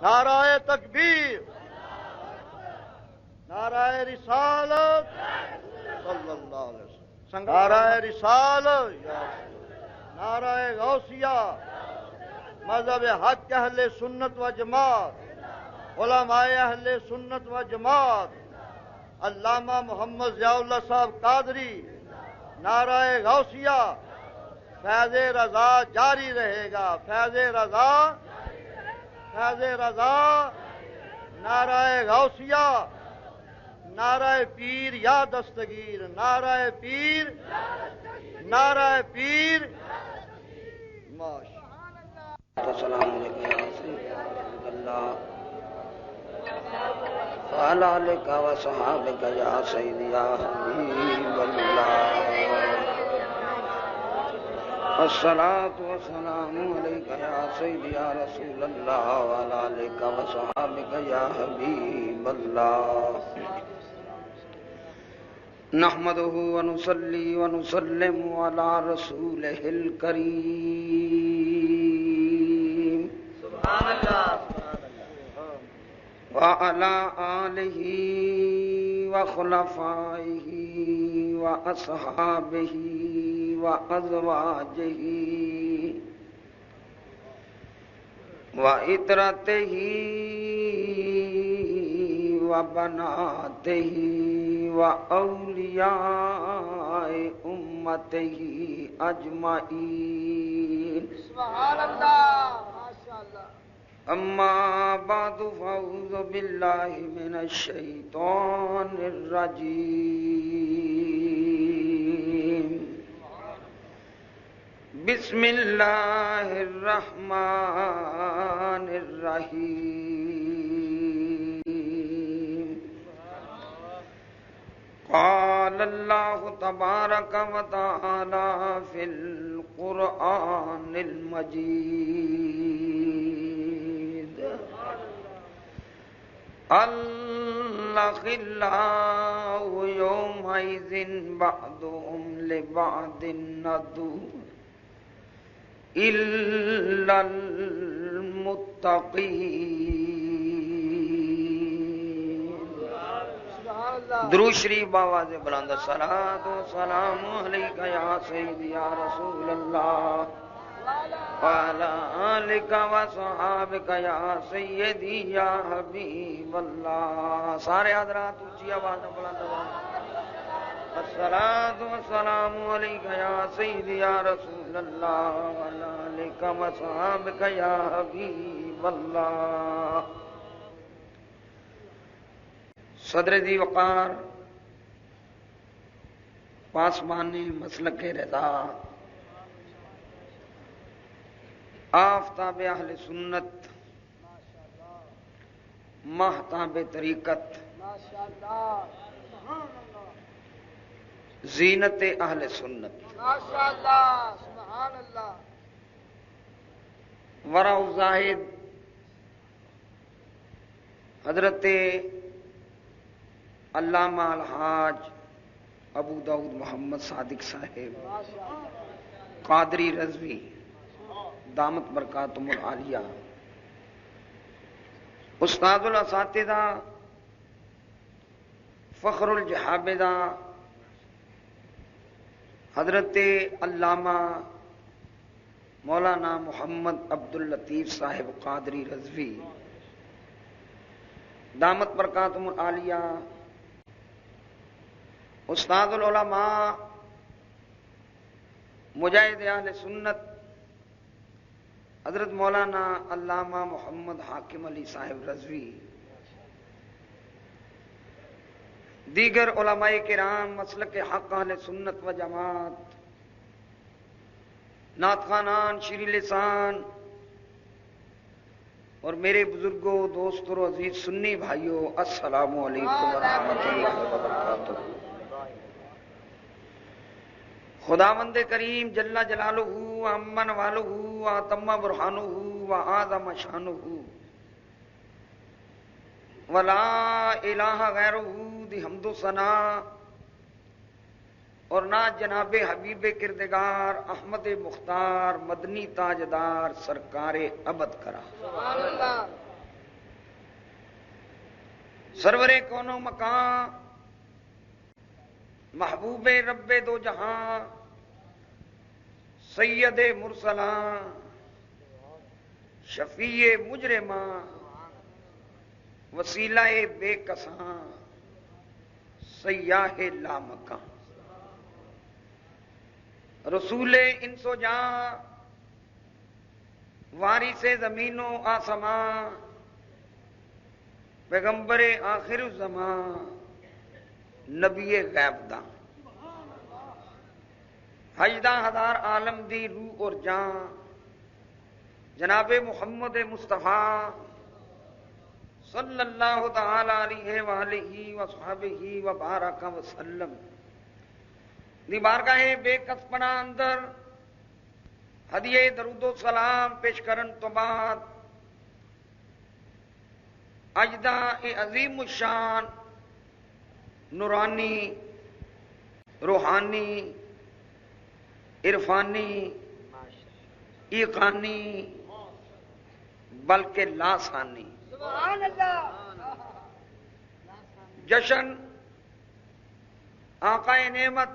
نعرہ تکبیر، نعرہ رسالت صلی اللہ علیہ وسلم، نعرہ رسالت، نعرہ غوثیہ، مذہب حق اہل سنت و جماعت، علماء اہل سنت و جماعت، علامہ محمد ضیاء اللہ صاحب قادری، نعرہ غوثیہ، فیض رضا جاری رہے گا، فیض رضا، فیض رضا، نعرہ غوثیہ، نعرہ پیر یا دستگیر، نعرہ پیر، نعرہ پیر، السلام علیکم یا سید اللہ وعلی آلک و صحابک یا سید یا حبیب اللہ الصلاۃ والسلام علیک یا سید یا رسول اللہ وعلی آلک و صحابک یا حبیب اللہ نحمدہ ونصلی ونسلم علی رسولہ الکریم وعلى آلہ وخلفائہ وأصحابہ وأزواجہ وعترتہ وبناتہ وأولیاء امتہ اجمعین سبحان اللہ، ماشاء اللہ۔ اما بعد فاعوذ باللہ من الشیطان الرجیم بسم اللہ الرحمن الرحیم قال اللہ تبارک و تعالی فی القرآن المجید الأخلاء يومئذ بعضهم لبعض عدو إلا المتقين درود شریف بآواز بلند الصلاۃ والسلام علیک یا سیدی یا رسول اللہ وعلی آلک وصحابک یا سیدی یا حبیب اللہ۔ سارے حضرات اونچی آواز میں بلند الصلاۃ والسلام علیک یا سیدی یا رسول اللہ وعلی آلک وصحابک یا حبیب اللہ۔ صدر ذی وقار پاسبان مسلک رضا آفتاب اہل سنت ماہتاب طریقت زینت اہل سنت سبحان اللہ، ورع زاہد حضرت علامہ الحاج ابو داؤد محمد صادق صاحب قادری رضوی دامت برکاتہم العالیہ، استاد الاساتذہ فخر الجہابذہ حضرت علامہ مولانا محمد عبداللطیف صاحب قادری رضوی دامت برکاتہم العالیہ، استاد العلماء مجاہد اہل سنت حضرت مولانا علامہ محمد حاکم علی صاحب رضوی، دیگر علماء کرام مسلک حق اہل سنت و جماعت، نعت خوانان شیریں لسان اور میرے بزرگوں دوستوں اور عزیز سنی بھائیوں، السلام علیکم ورحمۃ اللہ وبرکاتہ۔ خداوند کریم جل جلالہ امن والہ واتم برہانہ وعظم شانہ ولا الہ غیرہ دی حمد و ثنا، اور نہ جناب حبیب کردگار احمد مختار مدنی تاجدار سرکار ابد کرا۔ سرور کونو مکان، محبوب رب دو جہاں، سید مرسلاں، شفیع مجرماں، وسیلہ بے کساں، سیاہ لامکاں، رسول انس و جاں، وارث زمین و آسماں، پیغمبر آخر الزمان، نبی غیب داں، حجدہ ہزار عالم دی روح اور جان، جناب محمد مصطفیٰ صلی اللہ تعالی علیہ وآلہ وصحبہ وبارک وسلم دی بارگاہ بے کس پناہ اندر ہدیہ درود و سلام پیش کرن تو بعد اجدہ عظیم الشان نورانی روحانی عرفانی ایقانی بلکہ لاسانی سبحان اللہ، جشن آقا نعمت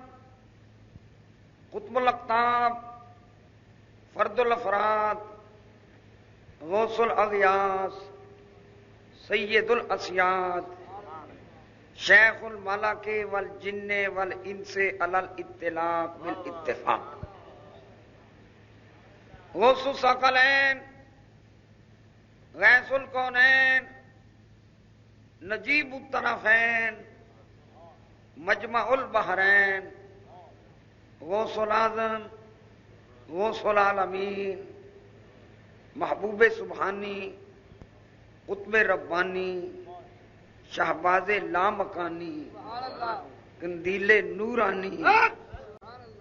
قطب الاقطاب فرد الافراد غوث الاغیاث سید الاسیاد شیخ الملک والجن والانس علی الاطلاق بالاتفاق غوث الثقلین غیث الکونین نجیب الطرفین مجمع البحرین غوث العظم غوث العالمین محبوب سبحانی قطب ربانی شہباز لامکانی سبحان اللہ، قندیل نورانی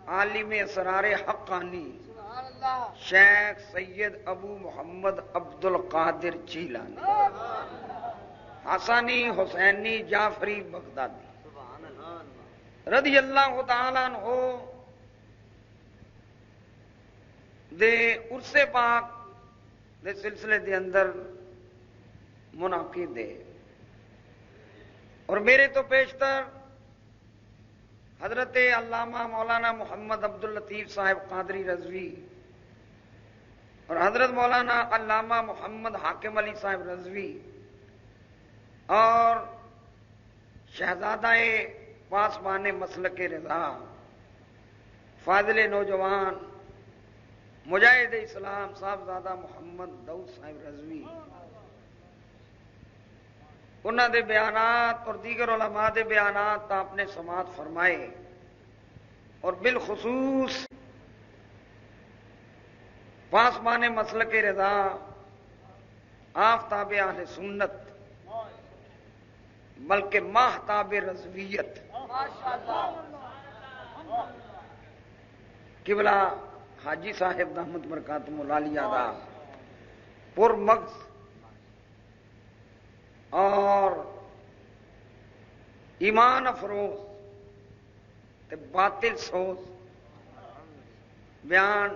عالم اسرار حقانی سبحان اللہ، شیخ سید ابو محمد عبد القادر جیلانی حسنی حسینی جعفری بغدادی رضی اللہ تعالیٰ عنہ دے عرس پاک دے سلسلے دے اندر منعقد دے اور میرے تو پیشتر حضرت علامہ مولانا محمد عبد اللطیف صاحب قادری رضوی اور حضرت مولانا علامہ محمد حاکم علی صاحب رضوی اور شہزادہ پاسبان مسلک رضا فاضل نوجوان مجاہد اسلام صاحبزادہ محمد داؤد صاحب رضوی انہوں دے بیانات اور دیگر علماء دے بیانات آپ نے سماعت فرمائے اور بالخصوص پاسبان مسلک رضا آفتاب اہل سنت بلکہ ماہتاب رضویت قبلہ حاجی صاحب دامت برکاتہ العالیہ دا پر مغز اور ایمان افروز تے باطل سوز بیان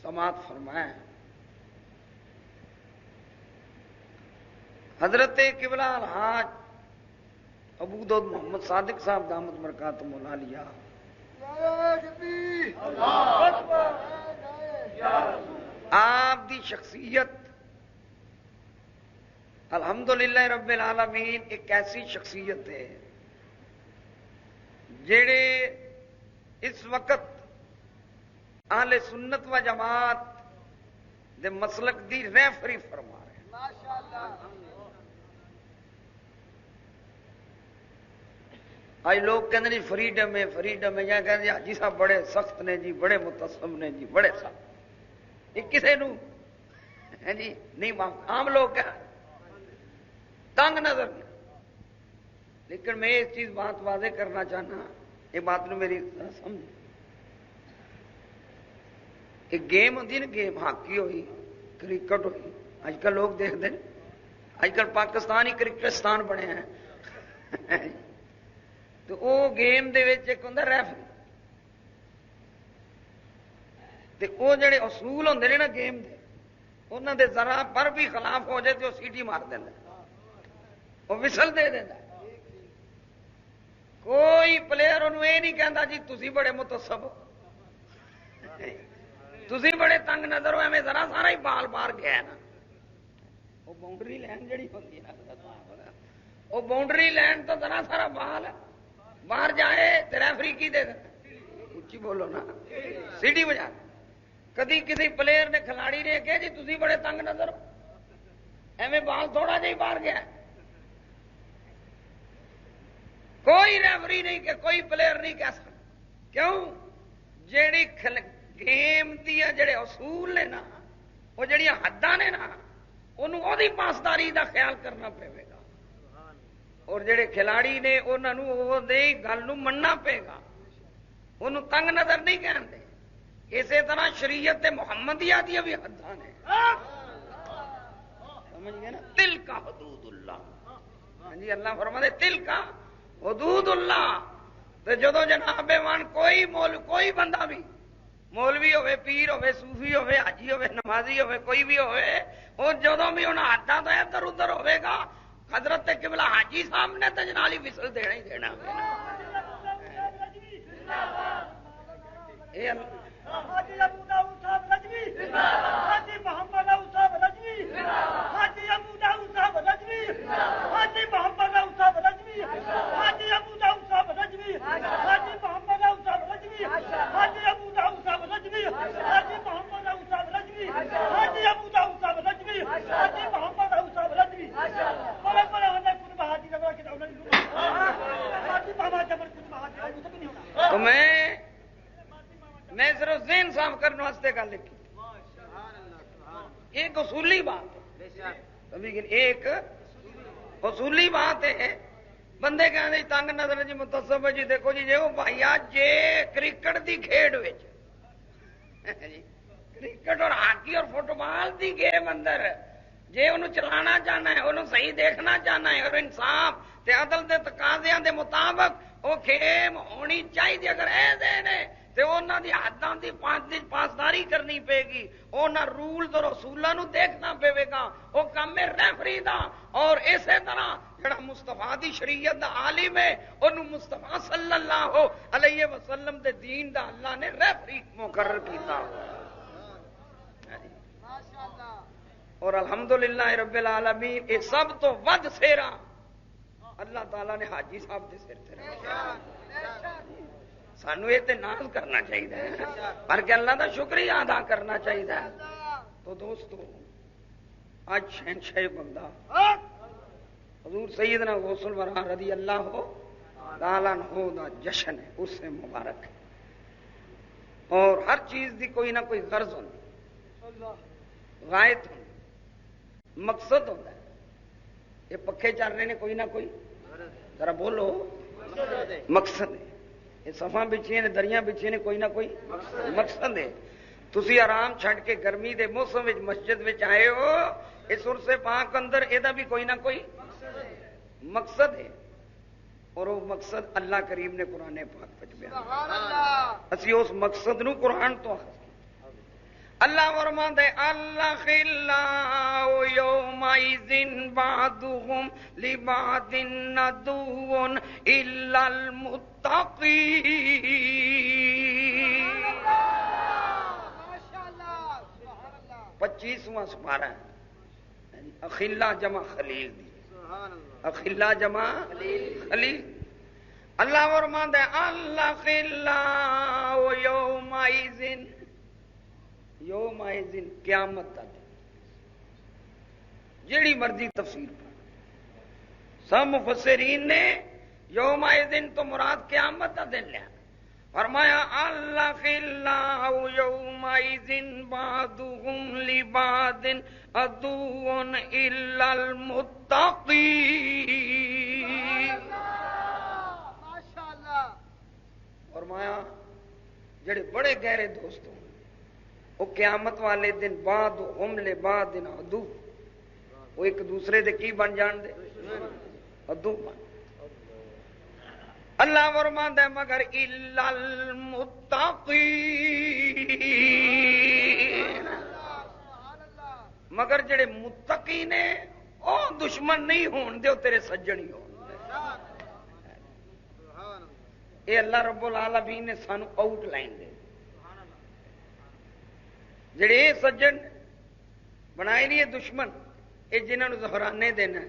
سماعت فرمایا ہے۔ حضرت قبلہ الحاج ابو داؤد محمد صادق صاحب دامت برکاتہ العالیہ آپ دی شخصیت الحمدللہ رب العالمین ایک ایسی شخصیت ہے جڑے اس وقت اہل سنت و جماعت دے مسلک دی ریفری فرما رہے ہیں۔ ماشاءاللہ، آج لوگ کہتے ہیں جی فریڈم ہے فریڈم ہے، یا کہتے ہیں حاجی صاحب بڑے سخت نے جی، بڑے متصم نے جی، بڑے سخت، یہ کسے نو ہے جی نہیں معاف، عام لوگ کیا تنگ نظر نہیں۔ لیکن میں اس چیز بات واضح کرنا چاہنا، یہ بات نو میری سمجھ، ایک گیم ہوتی نا، گیم ہاکی ہوئی کرکٹ ہوئی، اج کل لوگ دیکھتے ہیں اج کل پاکستان ہی کرکٹستان بنے ہیں تو وہ گیم دے وچ ایک ہوندا ریفری، تے وہ جڑے اصول ہوندے نے نا گیم دے، انہاں دے ذرا پر بھی خلاف ہو جائے تو وہ سیٹی مار دیندا، وہ وسل دے دینا. کوئی پلیئر انہوں یہ نہیں کہتا جی تسی بڑے متصب ہو، تسی بڑے تنگ نظر ہو، ایویں ذرا سارا ہی بال باہر گیا ہے نا. وہ باؤنڈری لائن جڑی ہوتی ہے نا، وہ باؤنڈری لائن تو ذرا سارا بال باہر جائے تو ریفری کی دے دیتا. اچھی بولو نا، سیٹی بجا. کدی کسی پلیئر نے کھلاڑی نے کہا جی تسی بڑے تنگ نظر ہو، ایویں بال تھوڑا جہی باہر گیا. کوئی ریفری نہیں کہ کوئی پلیئر نہیں کہہ سکتا. کیوں؟ جیڑی گیم دیا جڑے اصول نے نا، وہ جڑیاں حداں نے نا، انہوں وہی پاسداری دا خیال کرنا پے گا. اور جڑے کھلاڑی نے انہوں گل مننا پے گا، انہوں تنگ نظر نہیں کہتے. اسی طرح شریعت محمدیہ دیا بھی حداں نے. سمجھ گئے نا؟ تل کا حدود اللہ. ہاں جی، اللہ فرماتے تل کا حدود اللہ. تو جدو جناب مان کوئی بندہ بھی مولوی ہوئے، پیر ہوئے، صوفی ہوئے، حاجی ہوئے، نمازی ہوئے، کوئی بھی ہوئے، اور جدو بھی انہیں حداں تو ادھر ادھر ہوئے گا، حضرت قبلہ حاجی صاحب نے تو جنالی وسل دینا ہی دینا. حاجی ابو داؤد صاحب رضوی، حاجی محمد داؤد صاحب رضوی، حاجی ابو داؤد صاحب رضوی، حاجی محمد داؤد صاحب رضوی، حاجی ابو داؤد صاحب رضوی، حاجی محمد داؤد صاحب رضوی، حاجی ابو داؤد صاحب رضوی، حاجی محمد داؤد صاحب رضوی، حاجی ابو داؤد صاحب رضوی، حاجی محمد داؤد صاحب رضوی. بڑے بڑے ہونے کچھ حاجی نظر کے دولت حاجی بابا جبر کچھ حاجی نہیں ہونا. تو میں صرف ذہن صاف کرنے واسطے گل لکھی. ایک اصولی بات ہے، لیکن ایک اصولی بات ہے. بندے کہتے تنگ نظر جی متصب جی دیکھو جی وہ بھائی جے کرکٹ دی کھیڈ کرکٹ اور ہاکی اور فٹ بال دی گیم اندر جے انہوں چلانا چاہنا ہے، انہوں صحیح دیکھنا چاہنا ہے، اور انصاف تے عدل دے تقاضیاں دے مطابق وہ گیم ہونی چاہیے. اگر ایسے نے تے انہاں دی حداں دی پاسداری کرنی پے گی، انہاں رولز اور اصولاں نو دیکھنا پے گا. وہ کام ہے ریفری دا. اور اسی طرح جڑا مصطفیٰ دی شریعت دا عالم ہے، انہوں مصطفیٰ صلی اللہ علیہ وسلم دے دین دا اللہ نے ریفری مقرر کیتا. اور الحمدللہ رب العالمین یہ سب تو ود سیرا اللہ تعالیٰ نے حاجی صاحب دے سر تے رکھا. سانو یہ تے ناز کرنا چاہیے، پر کہ اللہ دا شکریہ ادا کرنا چاہیے. تو دوستو آج شہنشاہ بندہ حضور سیدنا غوث الورا رضی اللہ تعالیٰ عنہ دا جشن ہے، اس سے مبارک ہے. اور ہر چیز دی کوئی نہ کوئی غرض ہوتی، غایت ہوتی، مقصد ہوتا ہے. یہ پکھے چل رہے ہیں کوئی نہ کوئی، ذرا بولو، مقصد ہے. یہ صفاں بچھیاں نے، دریاں بچھیاں نے، کوئی نہ کوئی مقصد ہے. تسی آرام چھڈ کے گرمی دے موسم وچ مسجد وچ آئے ہو، اس عرص پاک اندر یہ بھی کوئی نہ کوئی مقصد ہے. اور وہ مقصد اللہ کریم نے قرآن پاک وچ بیان. اسی اس مقصد نو قرآن تو اللہ فرماتا ہے اللہ خلاء یومئذ بعضهم لبعض عدو الا المتقین. ماشاءاللہ سبحان اللہ. 25واں سپارہ ہے. اخلا جمع خلیل دی، اخلا جمع خلیل. اللہ فرماتا ہے اللہ خلاء یومئذ، یوم دن قیامت کا دن. جیڑی مرضی تفسیر پر سب مفسرین نے یوم دن تو مراد قیامت کا دن لیا. فرمایا اللہ خلاء یوم بعضهم لبعض عدو الا المتقین. ماشاءاللہ. فرمایا جڑے بڑے گہرے دوست ہوں وہ قیامت والے دن بعد حملے بعد دن عدو، وہ ایک دوسرے دے کی بن جان دے، عدو بن. اللہ فرماتا ہے مگر الا المتقین، مگر جڑے متقی نے او دشمن نہیں ہون دے تیرے سجن ہی ہون دے. اے اللہ رب العالمین نے سانو آؤٹ لائن دے جڑے اے سجن بنائے نہیں دشمن، اے جنہوں نے زہرانے دینا،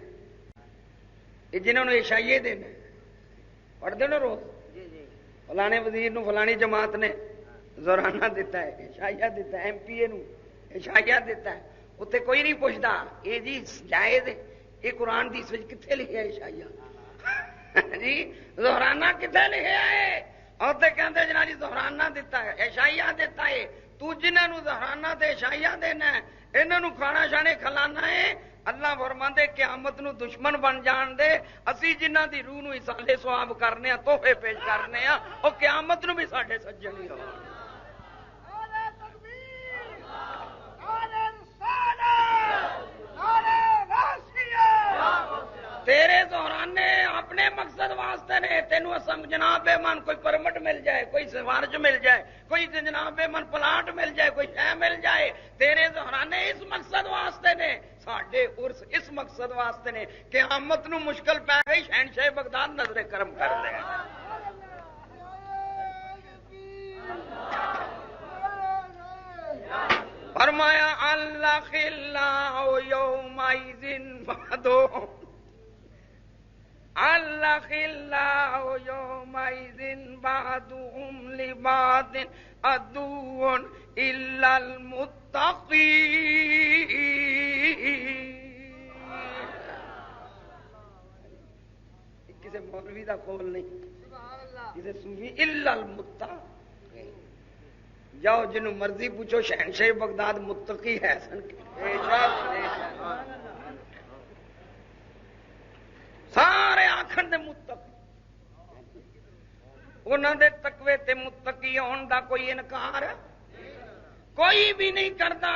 اے جنہوں نے عشائیے دینا. پڑھ دے نا روز فلانے وزیر نو فلانی جماعت نے زہرانہ دیتا ہے، عشائیہ دیتا ہے، ایم پی اے نو عشائیہ دیتا ہے. اتنے کوئی نہیں پوچھتا یہ جی جائز ہے، یہ قرآن دی اس کتنے لکھے ہے عشائیہ جی زہرانہ کتنے لکھے ہے؟ اور تے کہتے جناب جی زہرانہ دیتا ہے، عشائیہ دیتا ہے. تو جنہوں زہرانہ تے عشائیہ دینا ہے انہوں کھانا شانے کھلانا ہے. اللہ فرماندے قیامت نو دشمن بن جان دے. اسی جنہ دی روح نو اصالے ثواب کرنے ہاں، تحفے پیش کرنے ہاں، اور قیامت نو بھی ساڈے سجن ہی ہو. تیرے زہرانے اپنے مقصد واسطے نے. تینوں جناب من کوئی پرمٹ مل جائے، کوئی سفارش مل جائے، کوئی جناب من پلاٹ مل جائے، کوئی شے مل جائے، تیرے زہرانے اس مقصد واسطے نے. ساڈے عرس اس مقصد واسطے نے. قیامت نو مشکل پی گئی، شہنشاہ بغداد نظر کرم کر دے. فرمایا اللہ خلاء یومئذ بعدهم اللہ خلاء یومئذ بعدهم لبعض عدو الا المتقین. کسی مولوی دا قول نہیں، کسی صوفی الا المتقین. جاؤ جنوں مرضی پوچھو، شہنشاہ بغداد متقی ہے سن سارے آخر دے متقی. انہوں دے تقوی تے متقی ہون دا کوئی انکار کوئی بھی نہیں کرتا.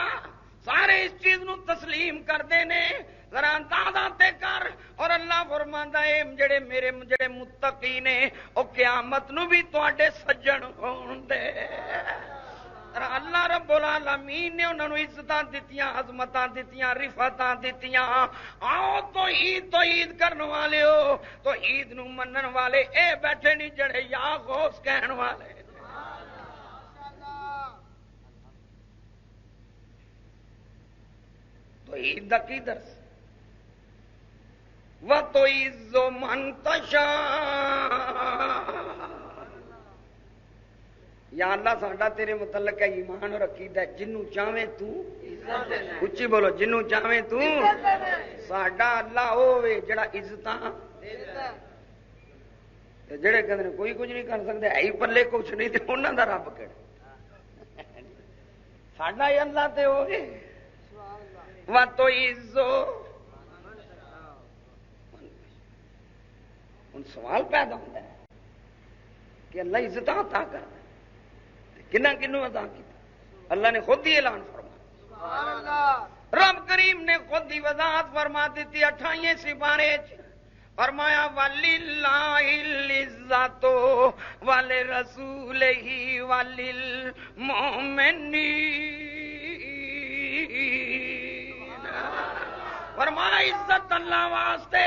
سارے اس چیز نو تسلیم کرتے ہیں. ذرا اندازہ تے کر. اور اللہ فرماندا ہے جڑے میرے جڑے متقی نے او قیامت نو بھی تواڈے سجن ہون دے. اللہ رب العالمین نے انہوں نے عزتاں دتیاں، عظمتاں دتیاں، رفعتاں دتیاں. آؤ تو عید کرن والے ہو، تو عید نو منن والے اے بیٹھے نہیں جڑے یا غوث کہن والے. تو عید دا کی درس؟ وَتُعِزُّ مَن تَشَاءُ. یا اللہ ساڈا تیرے متعلق ہے ایمان اور عقیدہ ہے، جنوں چاہویں تو اچھی بولو، جنوں چاہویں تو ساڈا اللہ ہوے جڑا عزتاں جڑے کہندے نے کوئی کچھ نہیں کر سکتے، ہے ہی پلے کچھ نہیں تے انہاں دا رب کیڑا؟ ساڈا ہی اللہ تے ہوے. وَتُعِزُّ. ہن سوال پیدا ہوتا ہے کہ اللہ عزت عطا کرتا کنہ کنوں عطا کیتا؟ اللہ نے خود ہی اعلان فرمایا. رب کریم نے خود ہی وضاحت فرما دیتی 28 سپارے فرمایا وَلِلَّهِ الْعِزَّةُ وَلِرَسُولِهِ وَلِلْمُؤْمِنِينَ. فرمایا عزت اللہ واسطے،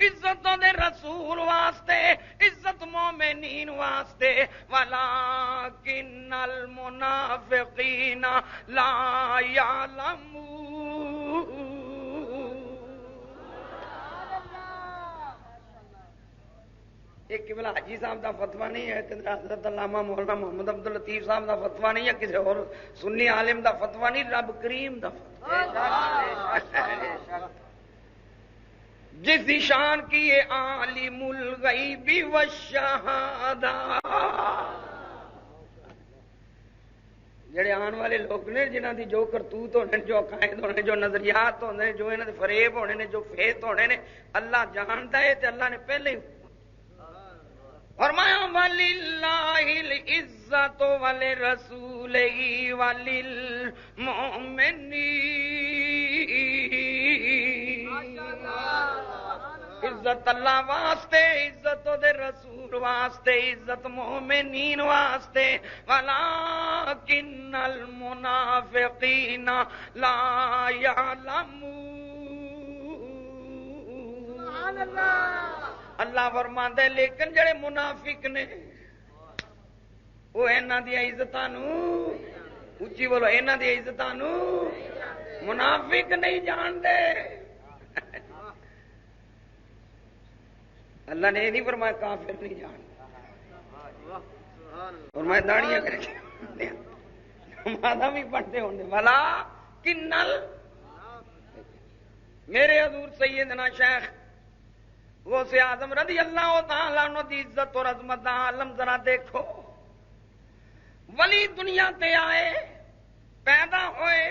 عزت دے رسول واسطے، عزت مومنین واسطے. وَلَٰكِنَّ الْمُنَافِقِينَ لَا يَعْلَمُونَ. ایک قبلہ حاجی صاحب دا فتویٰ نہیں ہے، حضرت علامہ مولانا محمد عبد اللطیف صاحب دا فتویٰ نہیں ہے، کسی اور سنی عالم دا فتویٰ نہیں، رب کریم دا فتویٰ. جس شان کی یہ عالم الغیب والشہادہ. جڑے آن والے لوگ نے جنہاں دی جو کرتوت ہونے، جو عقائد ہونے، جو نظریات ہونے، جو انہاں دے فریب ہونے نے، جو فیت ہونے نے، اللہ جانتا ہے تے اللہ نے پہلے ہی فرمایا وَلِلَّهِ الْعِزَّةُ وَلِرَسُولِهِ وَلِلْمُؤْمِنِينَ. عزت اللہ واسطے، عزت دے رسول واسطے، عزت مومنین واسطے. وَلَٰكِنَّ الْمُنَافِقِينَ لَا يَعْلَمُونَ. اللہ فرماندا ہے لیکن جڑے منافق نے وہ انہاں دی عزتاں نوں اچھی بولو انہاں دی عزتاں نوں منافق نہیں جانتے. اللہ نے یہ نہیں فرمایا کافر نہیں جانتے اور میں داڑیاں کر کے مادہ بھی پڑھتے ہونے والا کنل. میرے حضور سیدنا شیخ غوث اعظم رضی اللہ تعالیٰ عنہ دی عزت اور عظمت دا عالم ذرا دیکھو. ولی دنیا تے آئے پیدا ہوئے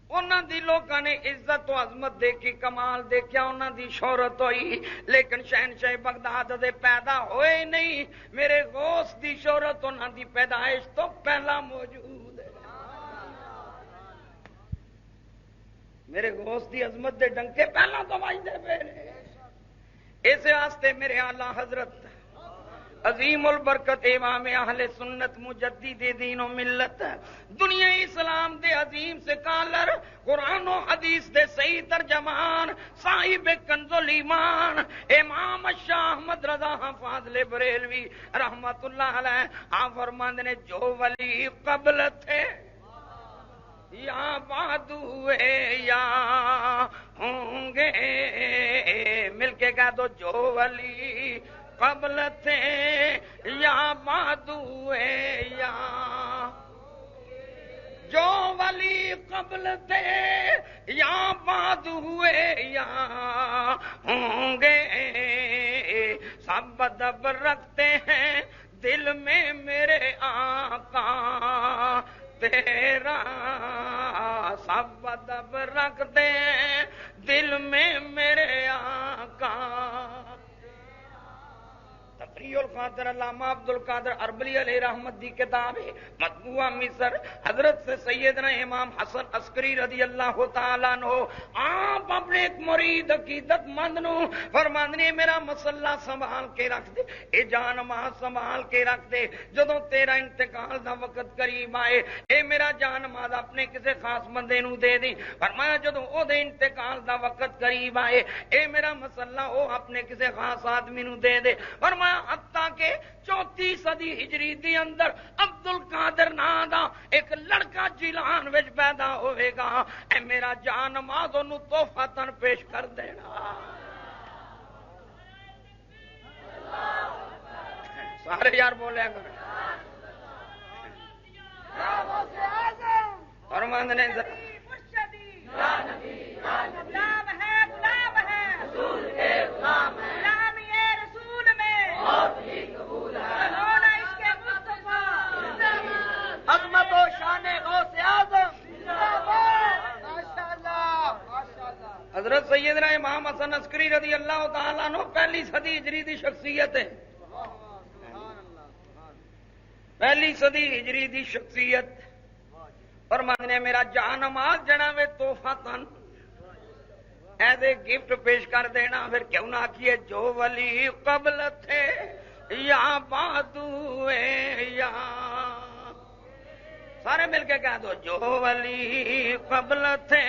انہاں دی لوکاں نے عزت و عظمت دیکھی کمال دیکھا انہاں دی شہرت ہوئی لیکن شہنشاہ بغداد دے پیدا ہوئے نہیں. میرے غوث دی شہرت انہاں دی پیدائش تو پہلا موجود ہے. میرے غوث دی عظمت دے ڈنکے پہلا تو بجدے پے نے. اس واسطے میرے اعلیٰ حضرت عظیم البرکت امام اہل سنت مجدد دین و ملت دنیا اسلام دے عظیم سے کالر قرآن و حدیث دے صحیح ترجمان صاحب کنز الایمان امام شاہ احمد رضا فاضل بریلوی رحمت اللہ علیہ آپ فرماندے نے جو ولی قبل تھے یا بعد ہوئے یا ہوں گے مل کے کہہ دو جو ولی قبل تھے یا بعد ہوئے یا جو ولی قبل تھے یا بعد ہوئے یا ہوں گے سب ادب رکھتے ہیں دل میں میرے آقا تیرا سب ادب رکھتے ہیں دل میں میرے آقا. تقریر القادر علامہ عبد القادر اربلی علیہ رحمت دی کتاب ہے مطبوعہ مصر حضرت سے سیدنا امام حسن عسکری رضی اللہ تعالیٰ عنہ آپ اپنے ایک مرید عقیدت مند نو فرماندے میرا مسلح سنبھال کے رکھ دے اے جان ماں سنبھال کے رکھ دے جدوں تیرا انتقال دا وقت قریب آئے اے میرا جان ماں اپنے کسے خاص بندے نو دے دی. فرمایا جدوں او دے انتقال دا وقت قریب آئے اے میرا مسلح او اپنے کسے خاص آدمی نو دے دے. فرمایا حتیٰ کہ 34 صدی ہجری دی اندر عبد القادر نام دا ایک لڑکا جیلان وچ پیدا ہوئے گا اے میرا جان نماز انہوں تحفہ پیش کر دینا. سارے یار بولے گا فرماند نے عظمت و شان غوث اعظم حضرت سیدنا امام حسن عسکری رضی اللہ تعالیٰ عنہ پہلی صدی ہجری دی شخصیت ہے. پہلی صدی ہجری دی شخصیت اور ماننے میرا جان نماز جناوے تحفہ تن ایز اے گفٹ پیش کر دینا. پھر کیوں نہ کیے جو ولی قبل تھے یا بعد ہوئے یا سارے مل کے کہہ دو جو ولی قبل تھے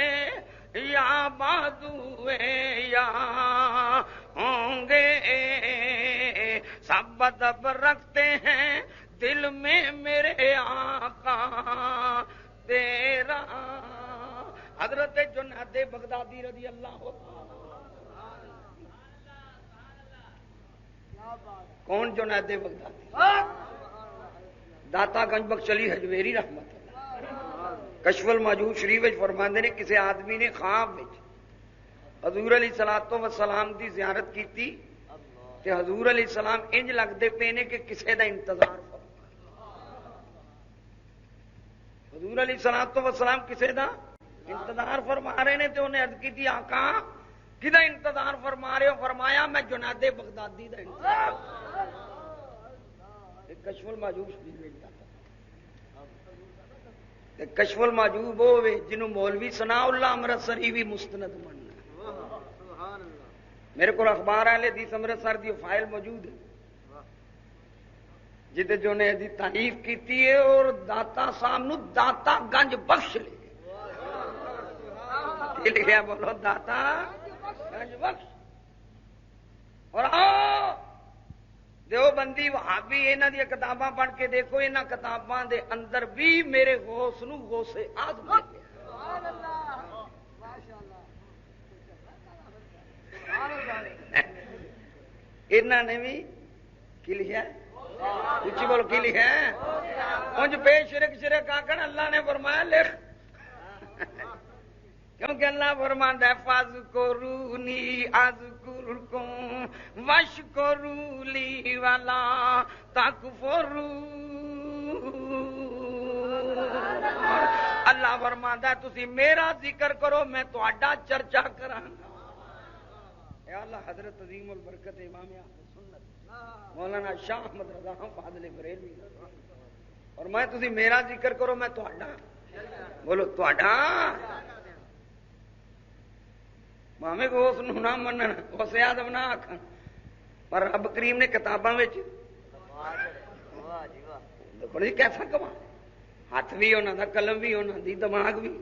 یا بعد ہوئے یا ہوں گے سب ادب رکھتے ہیں دل میں میرے آقا تیرا. حضرت جنید بغدادی رضی اللہ کون جنید بغدادی داتا گنج بخشلی حجویری رحمت اللہ کشف الموجود شریف فرماندے نے کسی آدمی نے خواب حضور علیہ الصلوۃ والسلام دی زیارت کی تے حضور علیہ السلام انج لگتے پے نے کہ کسے دا انتظار حضور علیہ الصلوۃ والسلام کسے دا انتظار فرما رہے نے تے انہیں عرض کی تھی آقا کدا انتظار فرما رہے ہو؟ فرمایا میں جنید بغدادی دا انتظار. کشف المحجوب کشف المحجوب ہوے جنوں مولوی ثناء اللہ امرتسری بھی مستند مننا. میرے کو اخبار اہل حدیث امرتسر دی فائل موجود ہے جتے جو نے دی تعریف کیتی ہے اور داتا صاحب نو داتا گنج بخش لے لکھیا بولو داتا گنج بخش. دیوبندی وہابی انہاں دی کتاباں پڑھ کے دیکھو، انہاں کتاباں دے اندر بھی میرے غوث نو غوث اعظم لکھیا۔ سبحان اللہ، ماشاءاللہ، انہاں نے بھی کی لکھا ہے؟ اچھی بولو، کی لکھا ہے؟ انج بے شرک شرک آکھن اللہ نے فرمایا لکھ، کیونکہ اللہ فرماندا ہے فاذکرونی اذکرکم واشکروا لی ولا تکفرون۔ اللہ فرماندا ہے تسی میرا ذکر کرو میں تہاڈا چرچا کراں گا۔ یا اللہ حضرت عظیم البرکت امام اہل سنت مولانا شاہ احمد رضا فاضل بریلوی اور میں تسی میرا ذکر کرو میں تہاڈا، بولو تہاڈا، مامے کو اس نہ منن اس اعظم نہ آکھن، پر رب کریم نے کتاباں وچ دیکھو جی کیسا کما، ہاتھ بھی انہاں دا، قلم بھی انہاں دی، دماغ بھی،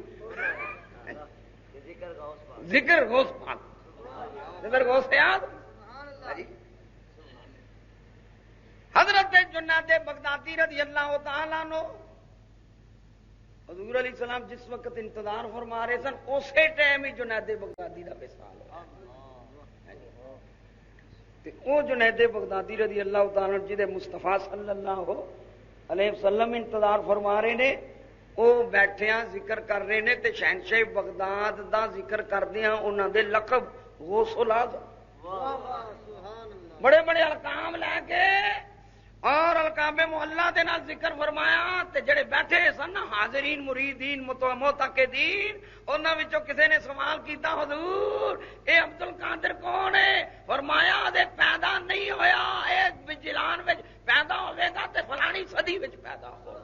ذکر غوث پاک، ذکر غوث اعظم۔ حضرت جنید بغدادی رضی اللہ تعالیٰ عنہ حضور علیہ السلام جس وقت انتظار فرما رہے سن اسی ٹائم ہی جنید بغدادی کا وصال ہوا۔ وہ جنید بغدادی رضی اللہ تعالیٰ عنہ جہاں مصطفیٰ صلی اللہ علیہ وسلم انتظار فرما رہے نے، وہ بیٹھیاں ذکر کر رہے نے تے شہنشاہ بغداد دا ذکر کردیاں انہاں دے لقب غوث الاعظم، بڑے بڑے القاب لے کے اور القاب محلہ دے نال ذکر فرمایا تے جڑے بیٹھے سن حاضرین مریدین معتقدین انہاں وچوں کسے نے سوال کیتا حضور اے عبد القادر کون ہے؟ فرمایا دے پیدا نہیں ہویا، اے بجلان وچ پیدا ہوے گا تے فلانی صدی وچ پیدا ہوگا،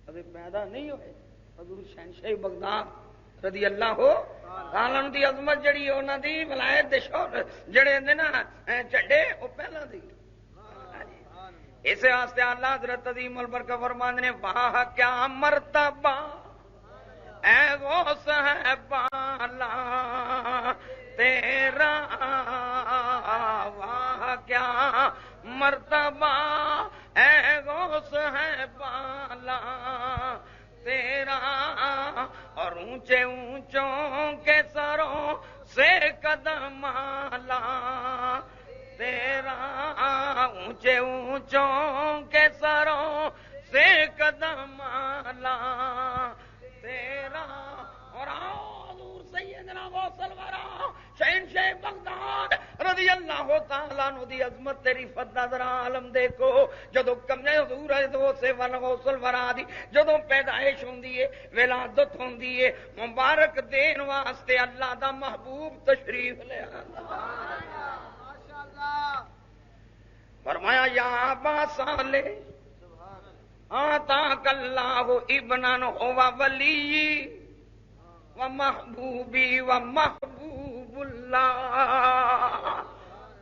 ابھی پیدا نہیں ہوئے۔ حضور شہنشاہ بغداد رضی اللہ تعالیٰ عنہ دی عظمت جڑی انہاں دی ولایت دے شور جڑے نے نا چڈے او پہلا دی، اس واسطے اللہ حضرت عظیم البرکہ فرماندے نے واہ کیا مرتبہ اے غوث ہے بالا تیرا، واہ کیا مرتبہ اے غوث ہے بالا تیرا، اور اونچے اونچوں کے سروں سے قدم آلا تیرا، اونچے اونچوں کے سروں سے قدم آلا تیرا، اور حضور سیدنا غوث الورا شہنشاہ بغداد رضی اللہ تعالیٰ عنہ دی عظمت تیری فتح ذرا عالم دیکھو، جدو کمنے حضور سے غوث الورا دی جدو پیدائش ہوندی ہے، ولادت ہوندی ہے، مبارک دین واسطے اللہ دا محبوب تشریف لے آندا، فرمایا یا ابا صالح آتاک اللہ ابنن ہوا ولی و محبوبی و محبوب اللہ،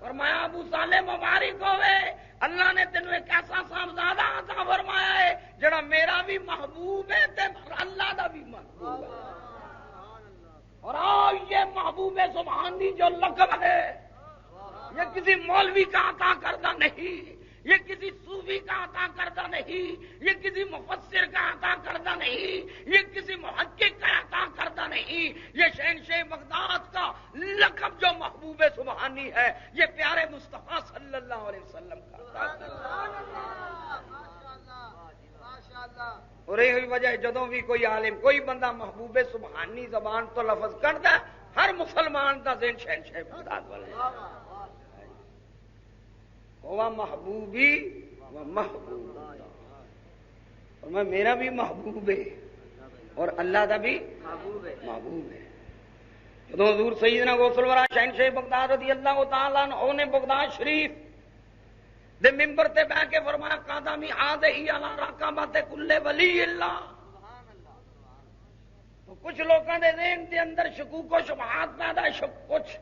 فرمایا ابو صالح مبارک ہوئے اللہ نے تینوں ایک ایسا صاحبزادہ عطا فرمایا ہے جڑا میرا بھی محبوب ہے تے اللہ دا بھی محبوب ہے، اور یہ محبوب سبحانی جو لقب ہے یہ کسی مولوی کا عطا کردہ نہیں، یہ کسی صوفی کا عطا کردہ نہیں، یہ کسی مفسر کا عطا کردہ نہیں، یہ کسی محقق کا عطا کردہ نہیں، یہ شہنشاہ بغداد کا لقب جو محبوب سبحانی ہے یہ پیارے مصطفیٰ صلی اللہ علیہ وسلم کا عطا ہے۔ اور یہی وجہ ہے جدوں بھی کوئی عالم کوئی بندہ محبوب سبحانی زبان تو لفظ کرتا ہے ہر مسلمان کا ذہن شہنشاہ بغداد والے ہوا محبوبی و محبوب، اور میں میرا بھی محبوب ہے اور اللہ کا بھی محبوب ہے۔ جب حضور سیدنا غوث الورا شہنشاہ بغداد رضی اللہ تعالیٰ عنہ نے بغداد شریف دے ممبر تے بیٹھ کے فرمایا قدمی ہذہ علی رقبۃ کل ولی اللہ، تو کچھ لوگوں دے ذہن دے اندر شکوک و شبہات پیدا، کچھ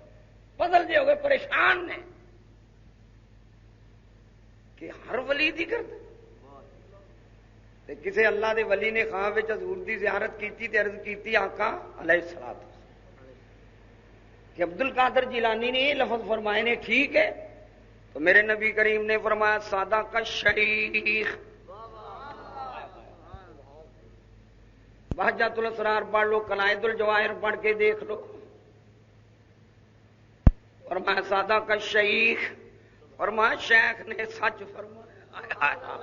پزل جے ہو گئے، پریشان نے کہ ہر ولی دی کرتے تے کسے اللہ دے ولی نے خواب وچ حضور دی زیارت کیتی تے عرض کیتی آقا علیہ الصلوۃ کہ عبد القادر جیلانی نے یہ لفظ فرمائے نے ٹھیک ہے تو میرے نبی کریم نے فرمایا سادہ کا شیخ، بہجت الاسرار پڑھ لو، قلائد الجواہر پڑھ کے دیکھ لو. فرمایا سادہ کا شیخ، فرمایا شیخ نے سچ فرمایا.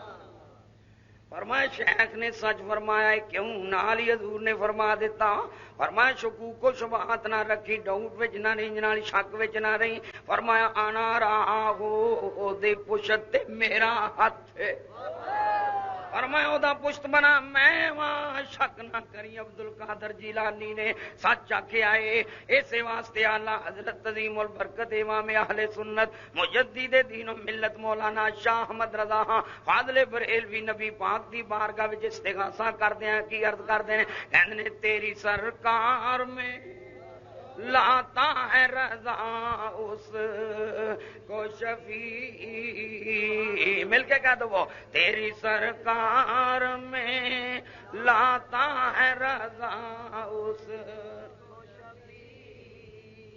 فرمایا شیخ نے سچ فرمایا ہے. کیوں؟ نال ہی حضور نے فرما دیتا، فرمایا شکوک و شبہات نہ رکھی، ڈاؤٹ وچ نہ رہی، جنالی شک وچ نہ رہی. فرمایا آنا رہا ہو دے پشت میرا ہاتھ ہے. فرمایا او دا پشت بنا میں وہاں، شک نہ کری. عبد القادر جیلانی نے سچ آکھیا ہے. اسی واسطے اعلی حضرت عظیم البرکت امام اہل سنت مجدد دین و ملت مولانا شاہ احمد رضا فاضل بریلوی نبی پاک دی بارگاہ وچ استغاثہ کردے ہیں. کی عرض کردے ہیں؟ کہندے نے تیری سرکار میں لاتا ہے رضا اس کو شفیع. مل کے کہہ دو وہ تیری سرکار میں لاتا ہے رضا اس.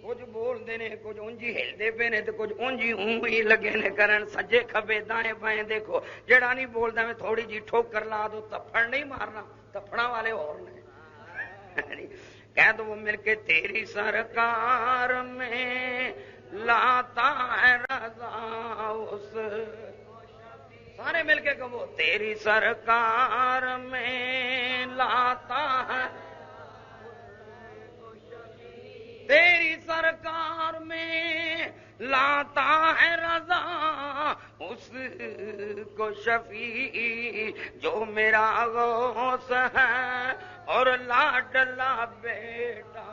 کچھ بولتے نے، کچھ اونجی ہلتے پے نے، کچھ اونجی ہی لگے نے کرن سجے کھبے دائیں بائیں. دیکھو جڑا نہیں بولتا میں تھوڑی جی ٹھوکر لا دو، تھپڑ نہیں مارنا، تھپڑا والے اور نے. کہہ دو وہ مل کے تیری سرکار میں لاتا ہے رضا اس. سارے مل کے کہو تیری سرکار میں لاتا ہے، تیری سرکار میں لاتا ہے رضا اس کو شفیع جو میرا غوث ہے اور لاڈلا بیٹا.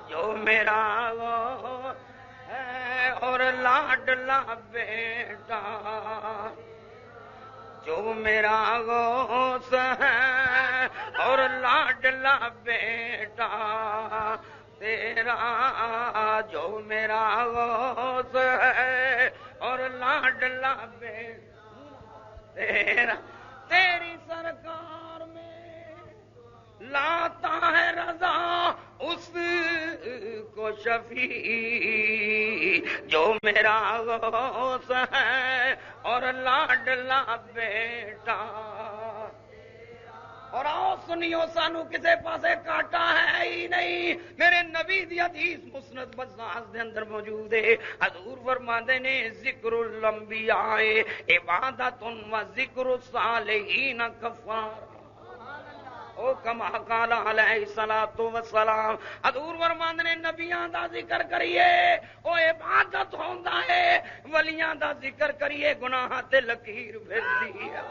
جو میرا غوث ہے اور لاڈلا بیٹا، جو میرا غوث ہے اور لاڈلا بیٹا تیرا، جو میرا غوث ہے اور لاڈلا بیٹا تیرا. تیری سرکار میں لاتا ہے رضا اس کو شفیع جو میرا غوث ہے اور لاڈلا بیٹا. اور آؤ سنیو سانو کسے پاسے کاٹا ہے ہی نہیں. میرے نبی دی حدیث مسند بزاز دے اندر موجود ہے. حضور فرماندے نے ذکر الانبیاء عبادت و ذکر الصالحین کفارہ. او کما قال علیہ الصلوۃ والسلام. حضور فرماندے نے نبیاں دا ذکر کریے او عبادت ہوندا ہے، ولیاں دا ذکر کریے گناہ تے لکیر پھردی ہے.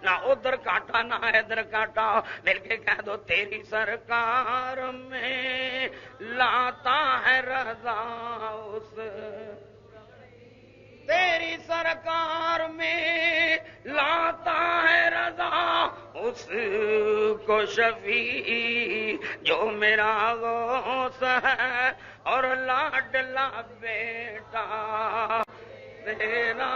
نہ ادھر کاٹا نہ ادھر کاٹا. مل کے کہہ دو تیری سرکار میں لاتا ہے رضا اس، تیری سرکار میں لاتا ہے رضا اس کو شفیع جو میرا غوث ہے اور لاڈلا بیٹا تیرا.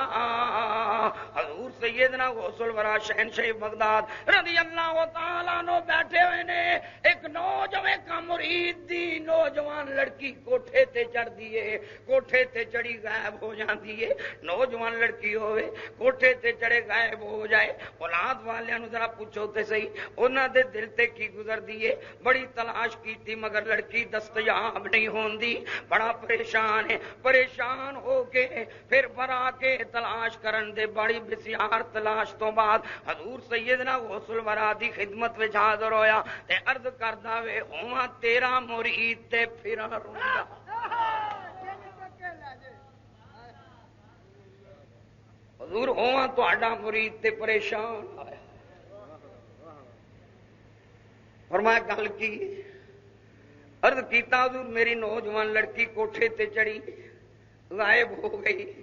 حضور سیدنا غوث الورا شہنشاہ بغداد رضی اللہ تعالیٰ عنہ بیٹھے ہوئے نے. ایک نوجوان کا مرید دی نوجوان لڑکی کوٹھے تے چڑھ دیے، کوٹھے تے چڑھی غائب ہو جاندی ہے. نوجوان لڑکی ہوئے کوٹھے تے چڑھے غائب ہو جائے. اولاد والیاں نو ذرا پوچھو تے صحیح انہاں دے دل تے کی گزر دیے. بڑی تلاش کیتی مگر لڑکی دستیاب نہیں ہوندی. بڑا پریشان ہے، پریشان ہو کے پھر برا کے تلاش کرن دے بڑی بسیار تلاش تو بعد حضور سیدنا غوث الورا دی خدمت وچ حاضر ہویا تے عرض کردا وے ہوواں تیرا مرید تے پھر روندا. حضور ہوواں تہاڈا مرید تے پریشان آیا. فرمایا گل کی؟ عرض کیتا حضور میری نوجوان لڑکی کوٹھے تے چڑھی غائب ہو گئی.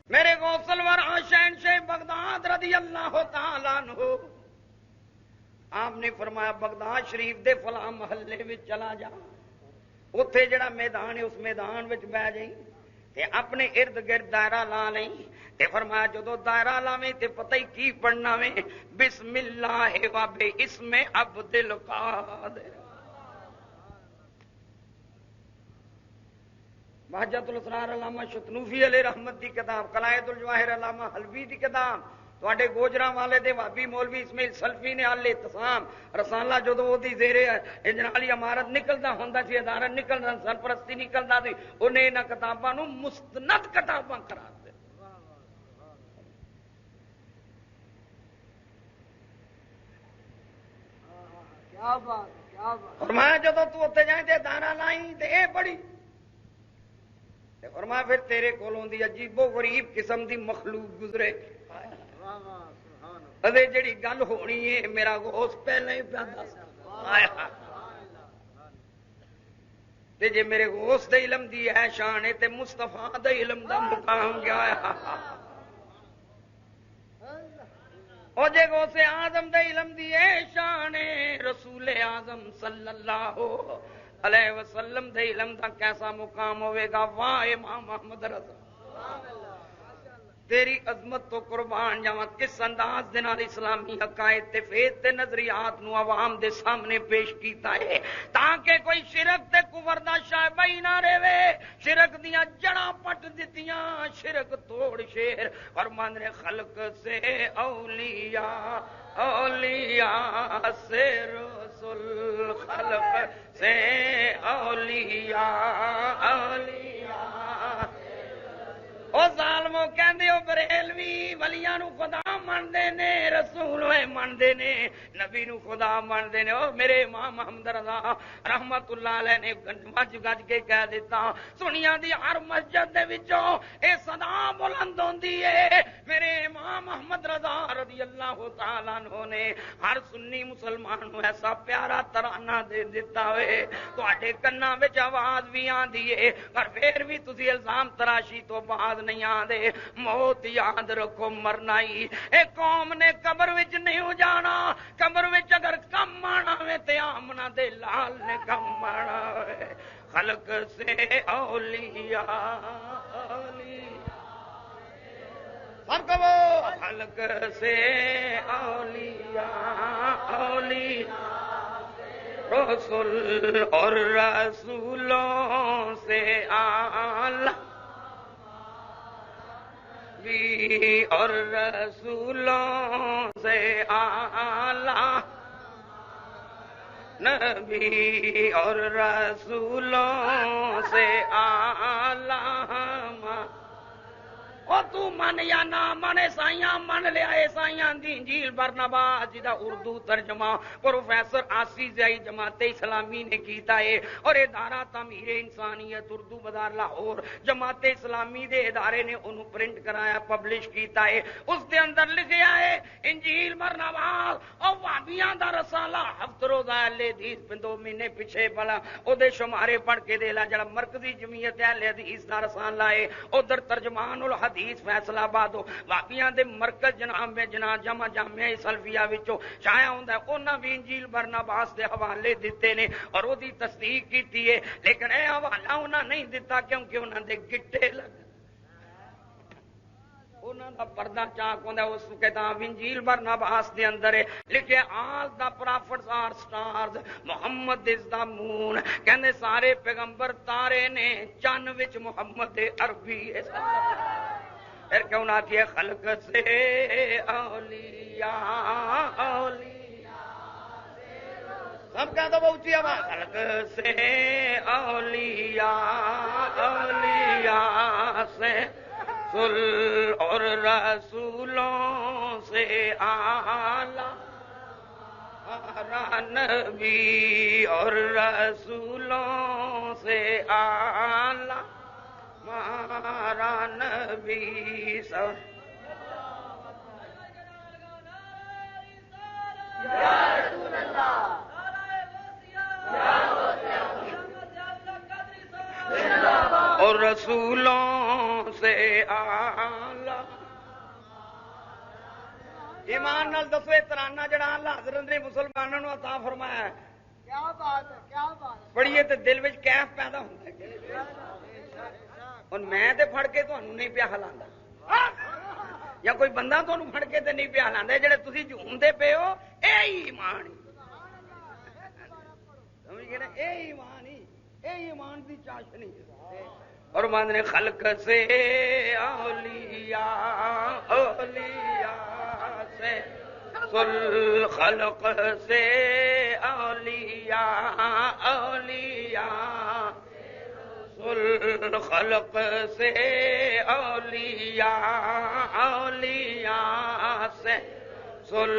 میرے غوث الورا شہنشاہ بغداد رضی اللہ تعالیٰ عنہ آپ نے فرمایا بغداد شریف دے فلاں محلے میں چلا جا، اتنے جڑا میدان ہے اس میدان میں بہ جائیں تے اپنے ارد گرد دائرہ لا لیں. تے فرمایا جدو دائرہ لاویں تے پتہ ہی کی پڑھنا وے بسم اللہ و باسم عبد القادر. بہجت الاسرار علامہ شتنوفی علیہ رحمت دی کتاب، قلائد الجواہر علامہ حلوی دی کتاب، تواڈے گوجراں والے دے وہابی مولوی اسماعیل سلفی نے الاعتصام رسالہ جدوں او دی زیر اجنالی عمارت نکلدا ہوندا سی، ادارہ نکلدا، سرپرستی نکلدا سی، انہیں انہاں کتاباں نو مستند کتاباں قرار دے۔ کیا بات کیا بات۔ فرمایا جدوں تو اوتے جائیں تے ادارہ لائی تے اے بڑی، فرمایا پھر تیرے کولوں دی عجیب و غریب قسم دی مخلوق گزرے، ادے جڑی گل ہونی ہے میرا غوث پہلے ہی پیا دس تے جے میرے غوث دے علم دی ہے شان ہے تے مصطفیٰ دے علم دا مقام کیا ہے؟ او جے غوث اعظم دے علم دی ہے شان ہے، رسول اعظم صلی اللہ علیہ وسلم دے علم دا کیسا مقام ہوئے گا؟ واہ امام محمد رضا تیری عظمت تو قربان جاواں، کس انداز دے نال اسلامی عقائد تے فیض تے نظریات نو عوام دے سامنے پیش کیتا ہے تاکہ کوئی شرک تے کفر دا شائبہ ہی نہ رہے، شرک دیاں جڑاں پٹ دتیاں، شرک توڑ شیر فرمان نے خلق سے اولیاء، اولیاء سے رسول، خلق سے اولیاء، اولیاء۔ او ظالمو کہندے ہو بریلوی ولیاں نو خدا مندے نے، رسول ہوئے مندے نے، نبی نو خدا مندے نے۔ او میرے امام محمد رضا رحمت اللہ علیہ نے گج گج کے کہہ دیتا، سنیاں دی ہر مسجد دے وچوں اے صدا بلند ہوندی ہے۔ میرے امام محمد رضا رضی اللہ تعالیٰ عنہ نے ہر سنی مسلمان نو ایسا پیارا ترانہ دے دیتا ہوئے تواڈے کناں وچ آواز بھی آندی ہے، پر پھر بھی تسی الزام تراشی تو بعد نہیں آدے۔ موت یاد رکھو مرنا ہی، اے قوم نے قبر وچ نہیں جانا، قبر وچ اگر کم آنا وے تے آمنا دے لال نے کم آنا وے۔ خلق سے اولیاء، اولیاء سب کہو، خلق سے اولیاء، اولیاء رسول اور رسولوں سے اعلیٰ، بھی اور رسولوں سے اعلیٰ، نبی اور رسولوں سے اعلیٰ۔ او تو من یا نہ من، عیسائیاں من لیا، عیسائیاں دی انجیل برنباس جدا اردو ترجمہ پروفیسر آسی زئی جماعت اسلامی نے کیتا ہے، اور ادارہ تعمیر انسانیت اردو بازار لاہور جماعت اسلامی دے ادارے نے انہوں پرنٹ کرایا، پبلش کیتا ہے۔ اس دے اندر لکھیا ہے انجیل برنباس اور وہابیاں دا رسالہ ہفت روزہ اہل حدیث 2 مہینے پیچھے بلا او دے شمارے پڑھ کے دے لا جڑا مرکزی جمعیت اہل حدیث دا رسالہ ہے، ادھر ترجمان الحدیث فیصلہ آباد واقعیاں دے مرکز جناب میں جناب جامع جامعہ سلفیہ وچوں شائع ہوندا ہے، انہاں بھی انجیل برنباس دے حوالے دیتے نے اور او دی تصدیق کیتی ہے، لیکن اے حوالہ انہاں نہیں دیتا کیونکہ انہاں دے گٹے لگ انہاں دا پردہ چاک ہوندا ہے۔ اس کتاب انجیل برنباس دے اندر ہے لکھیا آل دا پروفٹس آر سٹارز، محمد از دا مون، کہندے سارے پیغمبر تارے نے، چن وچ محمد عربی ہے۔ پھر کیوں نہ کیا خلق سے اولیاء، اولیاء سب کا تو اونچی آواز، خلق سے اولیاء، اولیاء سے رسول اور رسولوں سے اعلیٰ، نبی اور رسولوں سے اعلیٰ، مارا نبی سب یا رسول اللہ، اور رسولوں سے اعلیٰ۔ ایمان نال دسو ترانہ جڑا اللہ حضرت نے مسلمانوں نو عطا فرمایا ہے، کیا بات ہے کیا بات ہے۔ پڑھیے تے دل وچ کیف پیدا ہوندا ہے۔ ہن میں تے پھڑ کے تانوں نہیں پیا ہلاندا، یا کوئی بندہ تانوں پھڑ کے تے نہیں پیا ہلاندا، جڑے تسی جھومدے پے ہو اے ایمان ہی، سمجھ گئے نا؟ اے ایمان ہی، اے ایمان دی چاشنی۔ اور مان نے خلق سے اولیاء اولیاء سے سل خلق سے اولیاء اولیاء سل خلق سے اولیاء اولیاء سے سل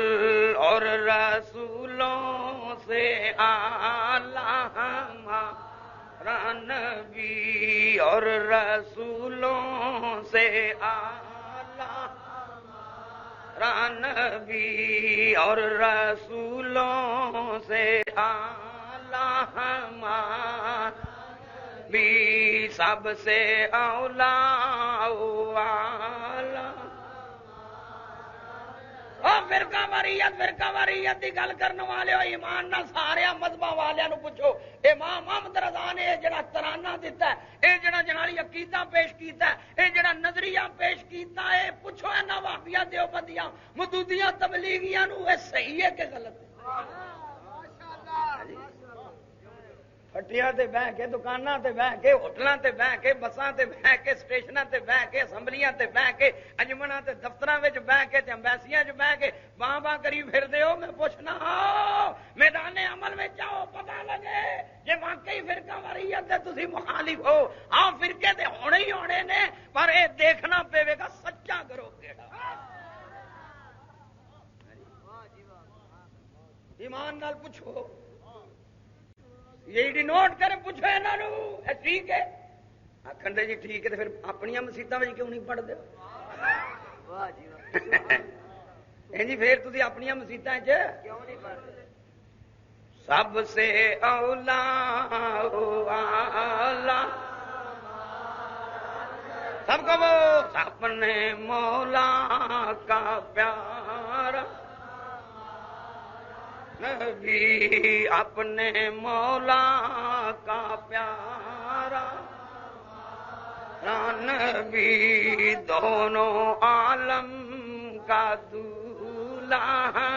اور رسولوں سے اعلیٰ ہمارا نبی اور رسولوں سے اعلیٰ ہمارا نبی اور رسولوں سے اعلیٰ ہمارا بھی سب سے اولا فرقہ واریت کی گل کرنے والے ایمان نہ سارے مذہباں والے پوچھو امام محمد رضا نے یہ جڑا ترانہ دیتا ہے یہ جڑا جنالی عقیدہ پیش کیتا ہے یہ جڑا نظریہ پیش کیتا ہے پوچھو نہ وہابیاں دیوبندیاں مودودیاں تبلیغیاں نو یہ صحیح ہے کہ غلط ہے پٹیاں تے بہ کے دکاناں تے بہ کے ہوٹلاں تے بہ کے بساں تے بہ کے سٹیشناں تے بہ کے اسمبلیاں تے بہ کے انجمناں تے دفتراں وچ بہ کے تے امبیسیاں وچ بہ کے باں باں کری پھردے ہو میں پوچھنا میدان عمل میں جاؤ پتہ لگے جے واقعی فرقہ واریت تے تسی مخالف ہو ہاں فرقے تے ہونے ہی ہونے نے پر اے دیکھنا پے گا سچا کرو کیڑا ایمان نال پوچھو یہ نوٹ کرے پوچھو یہاں ٹھیک ہے آخر دے جی ٹھیک ہے تو پھر اپنی مسیتوں میں کیوں نہیں پڑھتے جی پھر تھی اپنی مسیتوں کیوں نہیں پڑھتے سب سے اولا سب کو وہ اپنے مولا کا پیارا نبی اپنے مولا کا پیارا نبی دونوں عالم کا دولہا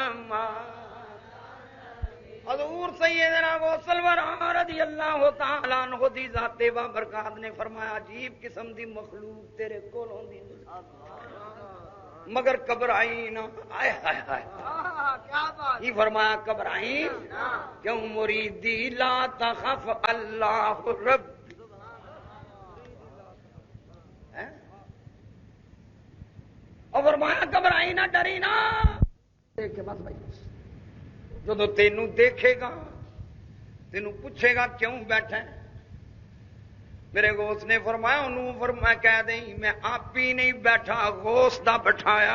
حضور سیدنا غوث الورا رضی اللہ تعالیٰ عنہ دی ذات و برکات نے فرمایا عجیب قسم دی مخلوق تیرے کول ہوندی مگر گھبرائی نہ آئے ہائے ہائے یہ فرمایا گھبرائی کیوں مریدی لا تخف اللہ رب اور فرمایا گھبرائی نہ ڈری نہ دیکھ بس بھائی جو تینوں دیکھے گا تینوں پوچھے گا کیوں بیٹھا ہے میرے غوث نے فرمایا انہوں فرمایا کہہ دیں میں آپ ہی نہیں بیٹھا غوث دا بٹھایا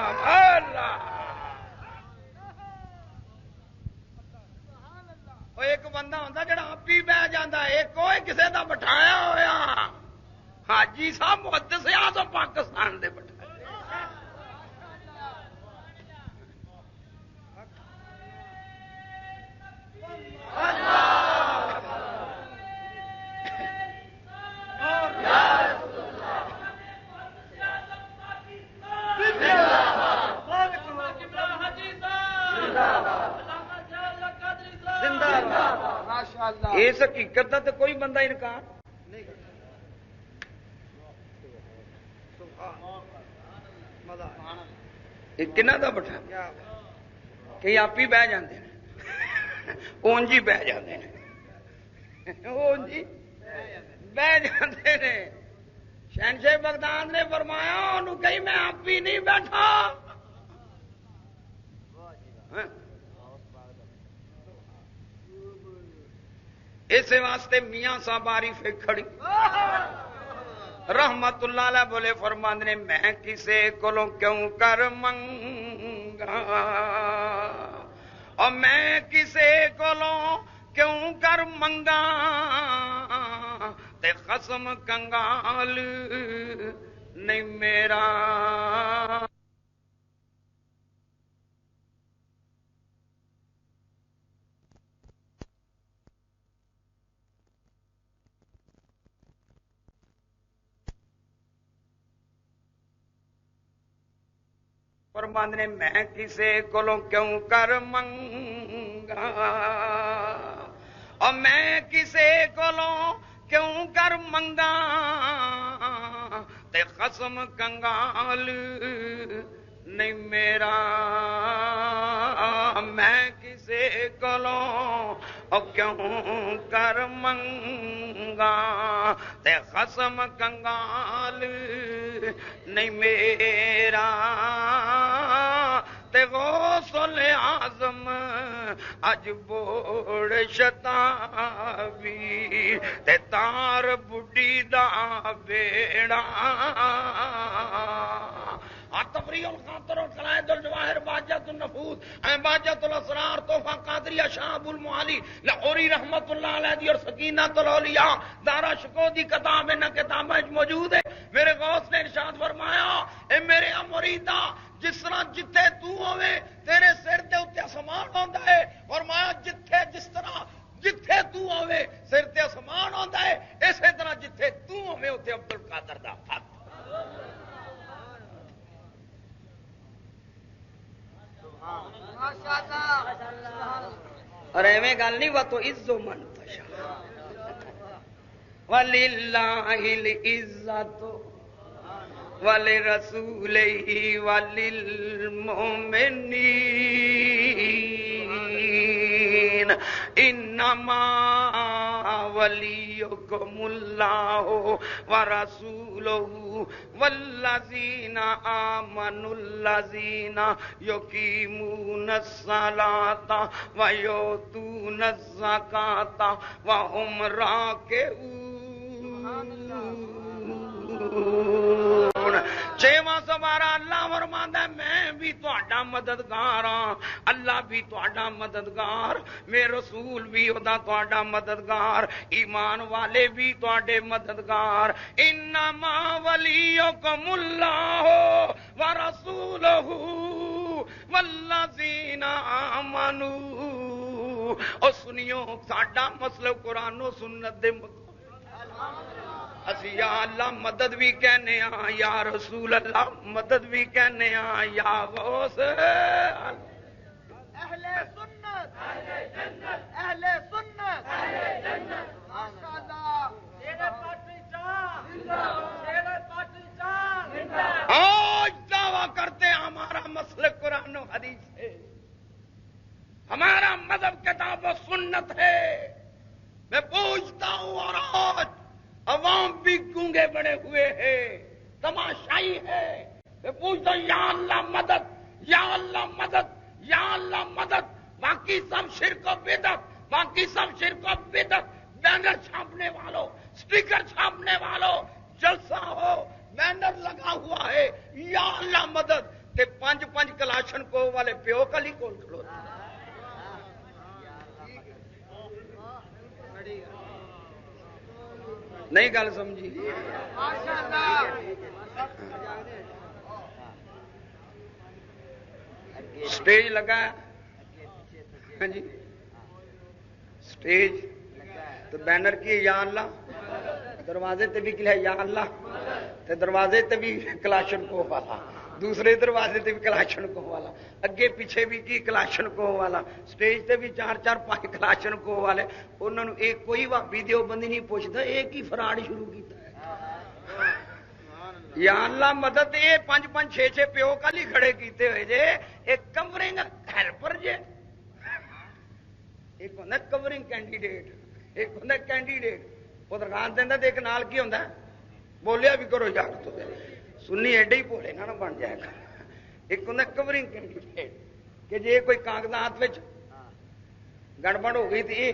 ایک بندہ ہوتا جڑا آپ ہی بہ جاتا ایک کوئی کسے دا بٹھایا ہویا حاجی صاحب محدث اعظم پاکستان دے بٹھایا اس حقیقت کا تو کوئی بندہ انکار نہیں کنہ دا بٹھا کئی آپ ہی بہ جاندے ہیں اونج ہی بہ جاندے ہیں اونج ہی بہ جاندے نے شہنشاہ بغداد نے فرمایا انہوں کہیں میں آپ ہی نہیں بیٹھا اس واسطے میاں صاحب عارف کھڑی رحمت اللہ علیہ بولے فرماندے نے میں کسے کولوں کیوں کر منگا اور میں کسے کولوں کیوں کر منگا تے قسم کنگال نہیں میرا فرماندے نے میں کسے کولوں کیوں کر منگا اور میں کسے کولوں کیوں کر منگا تے قسم کنگال نہیں میرا میں کسے کولوں او کیوں کر منگا تے قسم کنگال نہیں میرا تے غوث اعظم اج بوڑ شتابی تے تار بڈی دا بیڑا تفریح الخاطر والقلائد الجواہر باجت النفوذ باجت الاسرار تحفہ قادریہ شاہ ابو المعالی لاہوری رحمت اللہ علیہ اور سکینۃ الاولیاء دارا شکودی کتاب ان کتابیں موجود ہے. میرے غوث نے ارشاد فرمایا اے میرے مریدا جس طرح جتھے تو ہوے تیرے سر دے اوتے آسمان ہوندا ہے فرمایا جتھے جس طرح جتھے تو ہوے سر تے آسمان ہوندا ہے اسی طرح جتھے تو ہوے اوتے عبد القادر دا ہاتھ. اور ایویں گل نہیں وہ تو عزو من تشاء وللہ العزت ولرسولہ وللمؤمنین انما ولیکم اللہ ورسولہ والذین آمنوا الذین یقیمون الصلاۃ ویؤتون الزکاۃ وهم راکعون. چھواں سوارا اللہ فرماندا ہے میں بھی تہاڈا مددگار ہاں اللہ بھی تہاڈا مددگار میرے رسول بھی اودا تہاڈا مددگار ایمان والے بھی تہاڈے مددگار. انما ولیکم اللہ ورسولہ والذین آمنوا. او سنیو ساڈا مسئلہ قرآن و سنت دے اسی یا اللہ مدد بھی کہنے ہاں یا رسول اللہ مدد بھی کہنے ہاں یا غوث اہل سنت اہل سنت ماشاءاللہ تیرے پاٹی چاہ تیرے پاٹی چاہ. آج دعویٰ کرتے ہیں ہمارا مسلک قرآن و حدیث ہے ہمارا مذہب کتاب و سنت ہے. میں پوچھتا ہوں اور آج عوام بھی گونگے بڑے ہوئے ہیں تماشائی ہے. میں پوچھتا ہوں یا اللہ مدد یا اللہ مدد یا اللہ مدد. باقی سب شرک و بدعت باقی سب شرک و بدعت. بینر چھاپنے والوں سپیکر چھاپنے والوں جلسہ ہو بینر لگا ہوا ہے یا اللہ مدد تے پانچ پانچ کلاشن کو والے پیو کلی کول کھلو نہیں گل سمجھی. سٹیج لگا ہاں جی سٹیج تو بینر کی یا اللہ دروازے تے بھی کیا یا اللہ تے دروازے تے بھی کلاشن کو والا دوسرے دروازے تے بھی کلاشن کو والا اگے پیچھے بھی کی کلاشن کو والا سٹیج تے بھی چار چار پانچ کلاشن کو والے. انہوں نے ایک کوئی وابی دیوبندی نہیں پوچھتا ایک ہی فراڈ شروع کیتا ہے یا اللہ مدد. یہ پانچ پانچ چھ چھ پیو کل ہی کھڑے کیتے ہوئے جے ایک کورنگ ہیلپر جے ایک ہوتا کورنگ کینڈیڈیٹ ایک ہوتا کینڈیڈیٹ وہ درخواست دینا تو ایک نال کی ہوتا بولیا بھی کرو یار تو سنی ایڈے ہی بولے نہ بن جائے گا. ایک ہوتا کورنگ کینڈیڈیٹ کہ جی کوئی کاغذات گڑبڑ ہو گئی تھی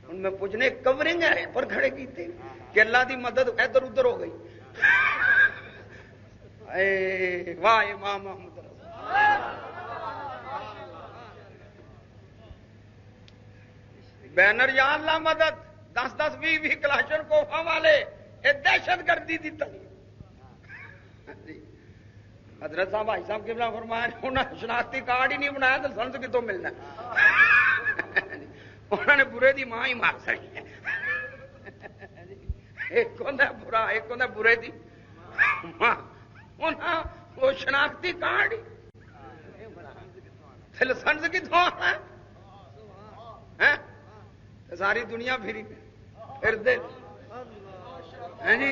ہوں میں پوچھنے کورنگ ہیلپر کھڑے کیتے کہ اللہ دی مدد ادھر ادھر ہو گئی. واہ امام محمد بینر یا اللہ مدد 10-10 20 کلاشن کوفا والے یہ دہشت گردی دی تعلیم. حضرت صاحب بھائی صاحب کے بلا فرمایا انہوں نے شناختی کارڈ ہی نہیں بنایا تو سنس کتوں ملنا. انہوں نے برے دی ماں ہی مار سکی. ایک ہوتا برا ایک ہوتا برے دی ماں. وہ شناختی کارڈ لائسنس کتوں آنا ساری دنیا پھری پھر جی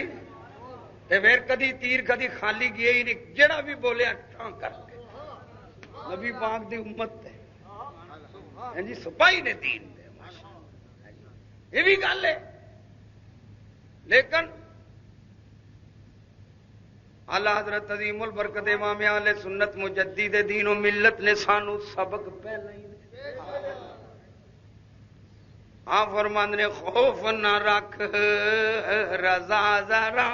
تے پھر کدی تیر کدی خالی گیا ہی نہیں، جڑا بھی بولیا ٹھاں کر کے نبی پاک دی امت تے جی سپاہی نے دین دے یہ بھی گل ہے۔ لیکن اعلی حضرت عظیم البرکت امام اہل سنت مجدد دین و ملت نے سانو سبق پہلا ہی آپ فرماند نے خوف نہ رکھ رضا ذرا،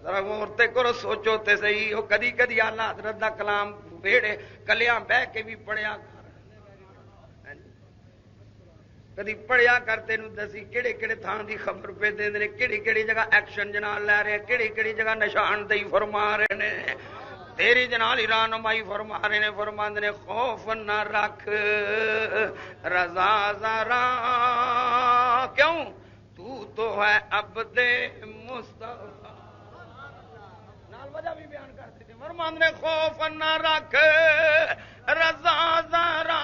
ذرا غورتے کرو سوچو تے صحیح ہو، کدی کدی اعلی حضرت دا کلام ویڑے کلیاں بہ کے بھی پڑھیا کدی پڑھیا کر تینوں دسی کہڑے کہڑے تھان دی خبر پہ دے نے، کہڑی کہڑی جگہ ایکشن جناب لے رہے، کہڑی کہڑی جگہ نشاندہی فرما رہے نے، تیری جناب رہنمائی فرما رہے نے۔ فرماندے نے خوف نہ رکھ رضا ذرا، کیوں تو ہے عبد مصطفیٰ، نال وجہ بھی بیان کرتے تھے۔ فرماندے نے خوف نہ رکھ رضا ذرا،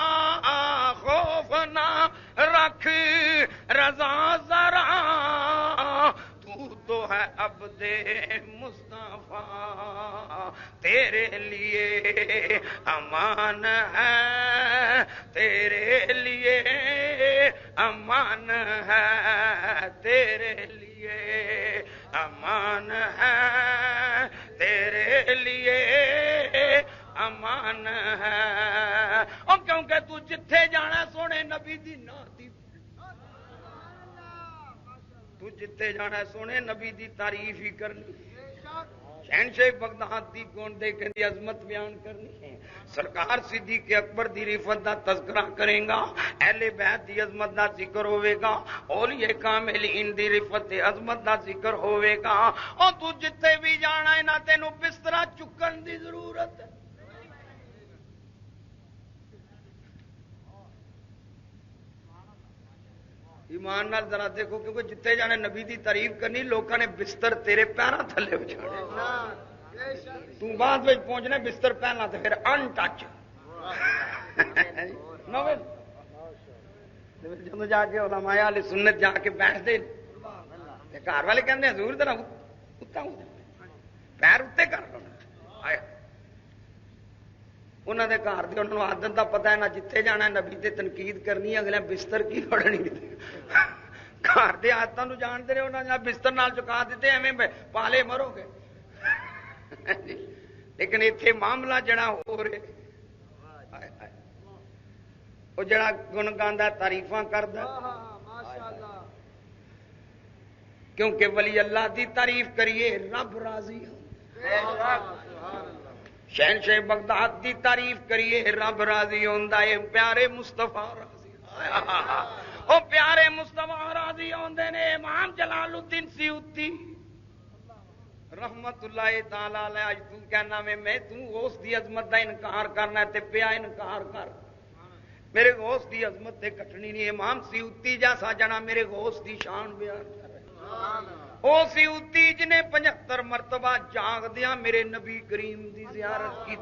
خوف نہ رکھ رضا ذرا، تو ہے عبد مصطفیٰ، تیرے لیے امان ہے، تیرے لیے امان ہے، تیرے لیے امان ہے، تیرے لیے امان ہے۔ اور کیونکہ تو جتھے جانا سونے نبی دی نا دی، تو جتھے جانا سونے نبی دی تعریف ہی کرنی، شہنشاہ بغداد دی گونڈے دی عظمت بیان کرنی ہے، سرکار صدیق اکبر دی رفت دا تذکرہ کرے گا، اہل بیت دی عظمت دا ذکر ہوئے گا، اولیاء کاملین دی رفت دی عظمت دا ذکر ہوئے گا۔ اور تو جتھے بھی جانا ہے نہ تینوں بسترا چکن دی ضرورت ہے۔ ایمان نال ذرا دیکھو، کیونکہ جتنے جانے نبی دی تعریف کرنی لوگوں نے بستر تیرے پیروں تھلے تو بعد میں پہنچنا بستر پہنا تو پھر ان ٹچ جب جا کے علماء اہل سنت جا کے بیٹھتے گھر والے کہتے ہیں حضور ذرا پیر اتنے کر لو آیا انہوں نے گھر کے انہوں عادت کا پتا ہے نہ جتنے جانا نبی تے تنقید کرنی اگلے بستر کی پڑنی گھر کے آدتوں جانتے رہے انہوں نے بستر نال چکا دیتے ایویں پالے مرو گے لیکن اتنے معاملہ جڑا ہو رہے وہ جڑا گن گا تاریفاں کردا کیونکہ ولی اللہ دی تعریف کریے رب راضی شہنشاہ بغداد دی تعریف کریے رب راضی ہوندا ہے پیارے مصطفیٰ راضی او پیارے مصطفیٰ راضی ہوندے نے امام جلال الدین سیوطی رحمت اللہ تعالی علیہ اج تو کہنا میں تو اس دی عظمت دا انکار کرنا ہے تے پیا انکار کر میرے غوث دی عظمت تے کٹنی نہیں امام سیوطی جیسا جنا میرے غوث دی شان بیان کر او سیوطی جنے 75 مرتبہ جاگ دیا میرے نبی کریم دی زیارت کی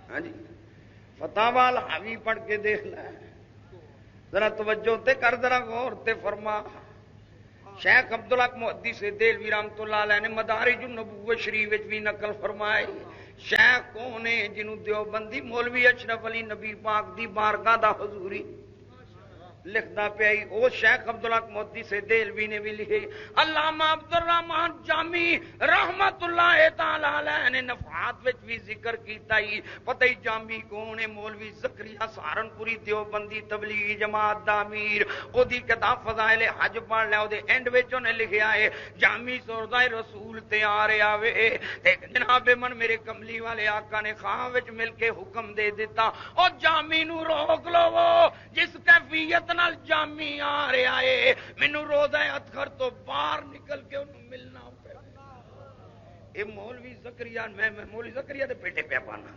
ہاں جی فتاوی الحاوی پڑھ کے دیکھ لے ذرا توجہ تے کر ذرا غور تے فرما شیخ عبدالحق محدث دہلوی رحمۃ اللہ علیہ نے مدارج النبوت شریف وچ بھی نقل فرمائی شیخ کون ہے جنوں دیوبندی مولوی اشرف علی نبی پاک دی بارگاہ دا حضوری لکھدا پیا او شیخ عبدالحق محدث دہلوی نے بھی لکھے علامہ عبد الرحمن جامی رحمت اللہ تعالی علیہ نے نفحات وچ بھی ذکر کیتا ہی پتہ ہی جامی کون ہے مولوی زکریا سہارنپوری دیوبندی تبلیغی جماعت دا امیر او دی کتاب فضائل حج پڑھ لے او دے اینڈ وچ انہیں لکھیا ہے جامی سوردہ رسول تے آ رہا وے تے جناب من میرے کملی والے آقا نے خواہ وچ مل کے حکم دے دیتا او جامی نو روک لو جس کیفیت نال جامی آ رہا ہے مینوں روزہ اطہر تو باہر نکل کے انہوں ملنا پیا اے مولوی زکریا میں مولوی زکریا دے پیٹے پیا پانا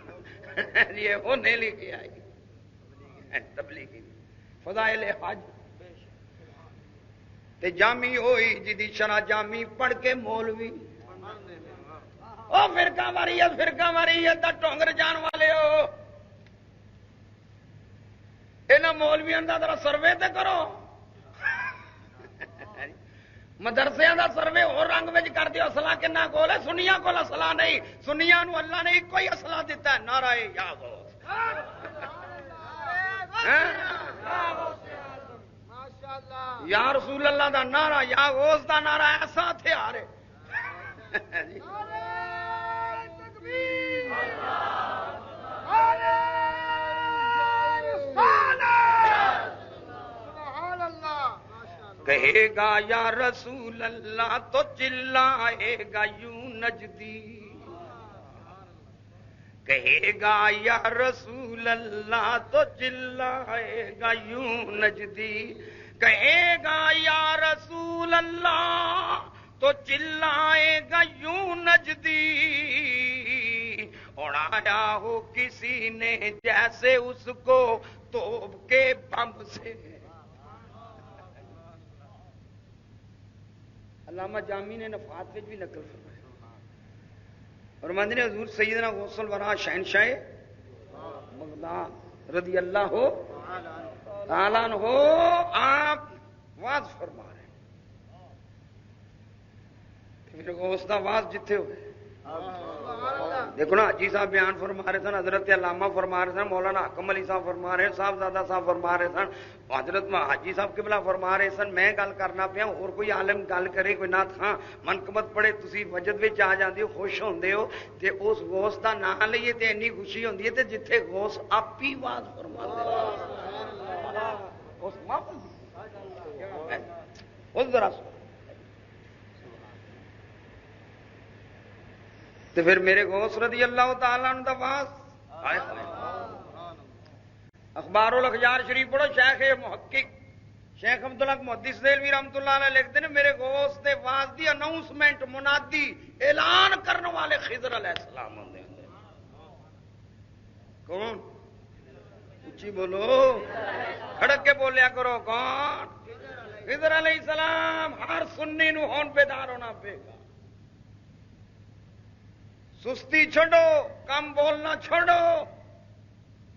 یہ ہونے لکھے آئی تبلیغی فضائل حج تے جامی ہوئی جدی شرح جامی پڑھ کے مولوی او فرقہ واریت دا ٹونگر جان والے ہو انہاں مولویاں دا ذرا سروے تے کرو مدرسیاں دا سروے اور رنگ وچ کر دیو اصلہ کنا کول ہے سنیاں کول اصلہ نہیں سنیاں نو اللہ نے ایک ہی اصلہ دیتا ہے نعرہ یا غوث یا رسول اللہ دا نعرہ یا غوث دا نعرہ ایسا ہتھیار ہے کہے گا یا رسول اللہ تو چلائے گا یوں نجدی کہے گا یا رسول اللہ تو چلائے گا یوں نجدی کہے گا یا رسول اللہ تو چلائے گا یوں نجدی اڑایا ہو کسی نے جیسے اس کو توپ کے بم سے علامہ جامی نے نفات میں بھی نقل فرمایا اور مندر حضور سیدنا غوث الورا شہنشاہ بغداد رضی اللہ تعالیٰ عنہ آپ واز فرما رہے ہیں پھر غوث دا واز جتھے ہوئے دیکھو نا حاجی صاحب بیان فرما رہے سن حضرت علامہ فرما رہے سن مولانا حکم علی صاحب فرما رہے صاحب زادہ صاحب فرما رہے سن حضرت حاجی صاحب قبلہ فرما رہے سن میں گل کرنا پیا اور کوئی عالم گل کرے کوئی نات ہاں منقبت پڑھے تسی وجد وچ آ جاندے ہو خوش ہوندے ہو تے اس غوث دا نام لئیے تے اتنی خوشی ہوندی ہے تے جتھے غوث آپ ہی واز فرماندے اس محفل اس ذرا تو پھر میرے غوث رضی اللہ تعالیٰ عنہ دا واز اخبار الاخبار شریف پڑھو شیخ محقق شیخ عبدالحق محدث دہلوی رحمۃ اللہ علیہ لکھتے ہیں میرے غوث دے واز دی اناؤنسمنٹ منادی اعلان کرنے والے خضر علیہ السلام ہوندے کون اچھی بولو کھڑک کے بولیا کرو کون خضر علیہ السلام ہر سنی نو ہون بیدار ہونا پے گا سستی چھوڑو کم بولنا چھوڑو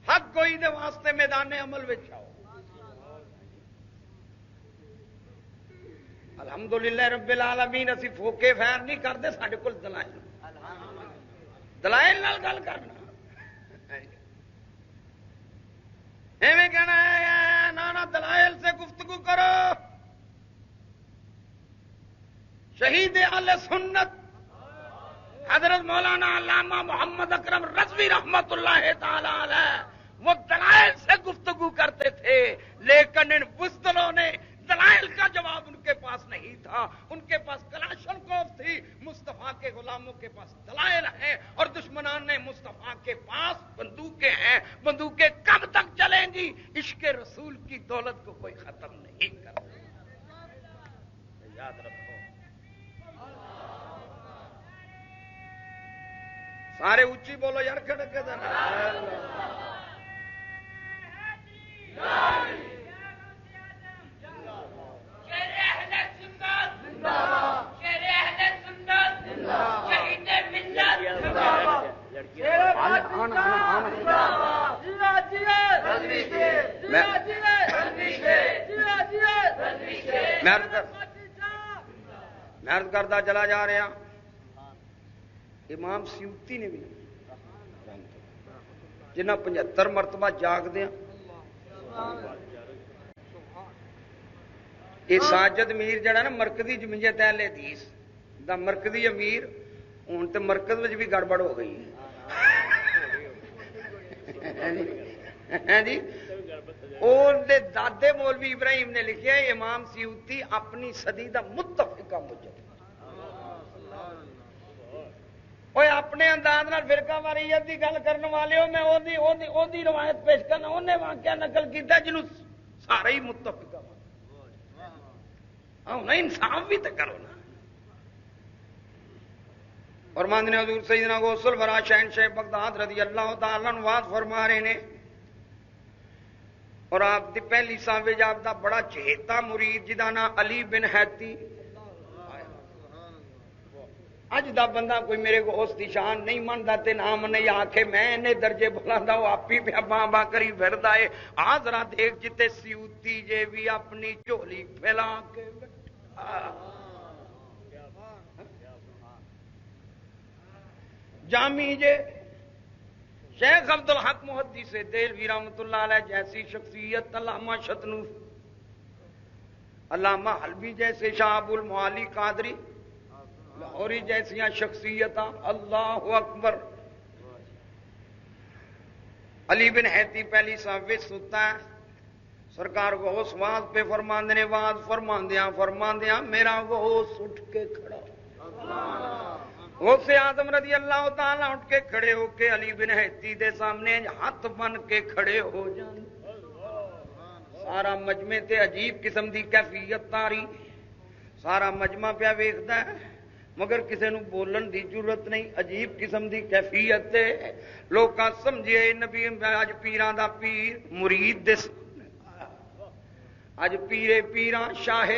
حق کوئی دے واسطے میدان عمل وچ آؤ الحمدللہ رب العالمین اسی فوکے فیر نہیں کرتے ساڈے کول دلائل نال گل کرنا ایویں کہنا ہے نانا دلائل سے گفتگو کرو شہید اہل سنت حضرت مولانا علامہ محمد اکرم رضوی رحمت اللہ تعالی علیہ وہ دلائل سے گفتگو کرتے تھے لیکن ان بزدلوں نے دلائل کا جواب ان کے پاس نہیں تھا ان کے پاس کلاشنکوف تھی مصطفیٰ کے غلاموں کے پاس دلائل ہیں اور دشمنان نے مصطفیٰ کے پاس بندوقیں ہیں بندوقیں کب تک چلیں گی عشق رسول کی دولت کو کوئی ختم نہیں کر یاد رکھو سارے اچھی بولو یار کھڑک کے دینا میں عرض کرتا چلا جا رہا امام سیوطی نے بھی جنہ 75 مرتبہ جاگ دیا یہ ساجد میر جڑا نا مرکزی جمعیت اہل حدیث دا مرکزی امیر ہوں تو مرکز میں بھی گڑبڑ ہو گئی جی اور دادے مولوی ابراہیم نے لکھا امام سیوطی اپنی صدی دا متفقہ مجد وہ اپنے انداز نال فرقہ واریت کی گل کرنے والے ہو میں اودی روایت پیش کرنا انہیں واقعہ نقل کیتا جنوں سارے ہی متفقہ ہاں انصاف بھی تو کرو نا اور ماندنے حضور سیدنا غوث الورا شہنشاہ بغداد رضی اللہ تعالیٰ عنہ واز فرما رہے نے اور آپ دی پہلی ساوے جاب دا بڑا چہیتا مرید جدا نا علی بن حیتی اج دا بندہ کوئی میرے کو اس دی شان نہیں منتا تے نام نہیں آکھے میں نے درجے بلاندا وہ آپ ہی پیا باں کری پھردا ہے آ ذرا دیکھ جتے سیوتی جے بھی اپنی چولی پھیلا کے جامی جے شیخ عبدالحق محدث دہلوی رحمۃ اللہ علیہ جیسی شخصیت علامہ شتنو علامہ حلبی جیسے شاہ ابو المعالی قادری لاہوری جیسیاں شخصیتاں اللہ اکبر علی بن حیتی پہلی صاحب ستا ہے سرکار غوث واز پہ فرماندے نے واز فرماندیاں میرا غوث اٹھ کے کھڑا غوث اعظم رضی اللہ تعالی اٹھ کے کھڑے ہو کے علی بن حیتی دے سامنے ہاتھ بن کے کھڑے ہو جان سارا مجمع تے عجیب قسم دی کیفیت تاری سارا مجمع پیا ویکھدا ہے مگر کسی نو بولن دی ضرورت نہیں عجیب قسم دی کیفیت ہے لوکاں سمجھے نبی اج پیراں دا پیر مرید دے اج پیرے پیراں شاہ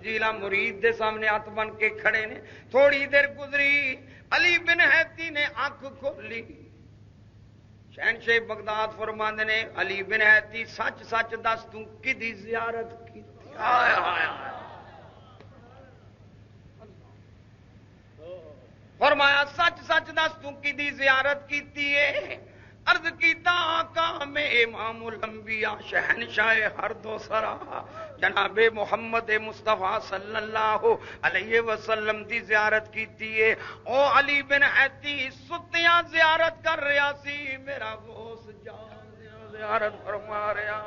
جیلا مرید دے سامنے ہاتھ بن کے کھڑے نے تھوڑی دیر گزری علی بن حیتی نے آنکھ کھولی شہنشاہ بغداد فرماندے نے علی بن حیتی سچ سچ دس تو کدی زیارت کی فرمایا سچ سچ دس تو کدی زیارت کیتی ہے عرض کیتا آقا میں امام الانبیاء شہنشاہ ہر دو سرا جناب محمد مصطفیٰ صلی اللہ علیہ وسلم دی زیارت کیتی ہے او علی بن حیتی ستیاں زیارت کر رہا سی میرا غوث جان زیارت فرما رہا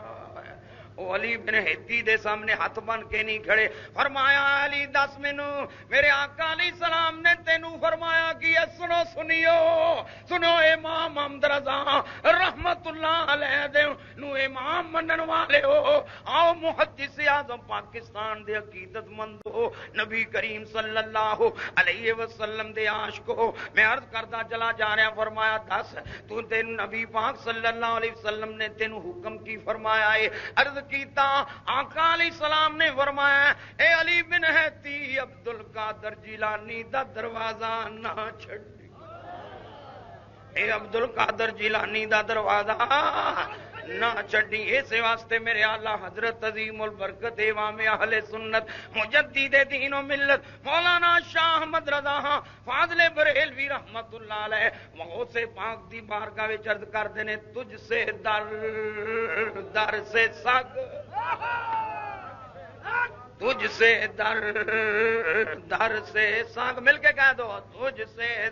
او علی بن حیتی دے سامنے ہاتھ بن کے نہیں کھڑے فرمایا علی دس مینو میرے آقا علیہ السلام نے تینوں فرمایا کہ سنو سنو امام محمد رضا رحمت اللہ علیہ دے نو امام منن والے ہو آؤ محدث اعظم پاکستان دے عقیدت مند ہو نبی کریم صلی اللہ علیہ وسلم دے عاشق ہو میں عرض کردا چلا جا رہا فرمایا دس تو تینوں نبی پاک صلی اللہ علیہ وسلم نے تینوں حکم کی فرمایا ہے عرض کیتا آقا علیہ السلام نے فرمایا اے علی بن حیتی عبد القادر جیلانی دا دروازہ نہ چھڈی اے عبد القادر جیلانی دا دروازہ نہ چھڈی اس واسطے میرے اعلی حضرت عظیم البرکت امام اہل سنت مجدد دین و ملت مولانا شاہ احمد رضا فاضل بریلوی رحمت اللہ علیہ غوث پاک دی بارگاہ وچ عرض کردے نے تجھ سے در سے سگ تجھ سے در سے سگ مل کے کہہ دو تجھ سے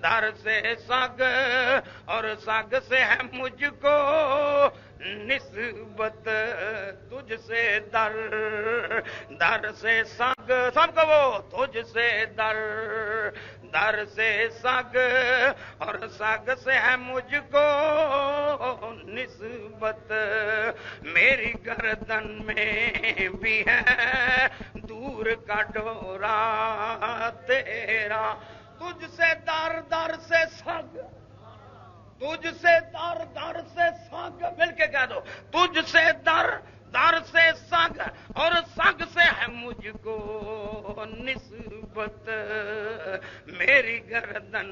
در سے سگ اور سگ سے ہے مجھ کو نسبت تجھ سے در سے سگ سب کو وہ تجھ سے در سے سگ اور سگ سے ہے مجھ کو نسبت میری گردن میں بھی ہے دور کا ڈورا تیرا تجھ سے در سے سگ تجھ سے در سے سگ مل کے کہہ دو تجھ سے در سے سگ اور سگ سے ہے مجھ کو نسبت میری گردن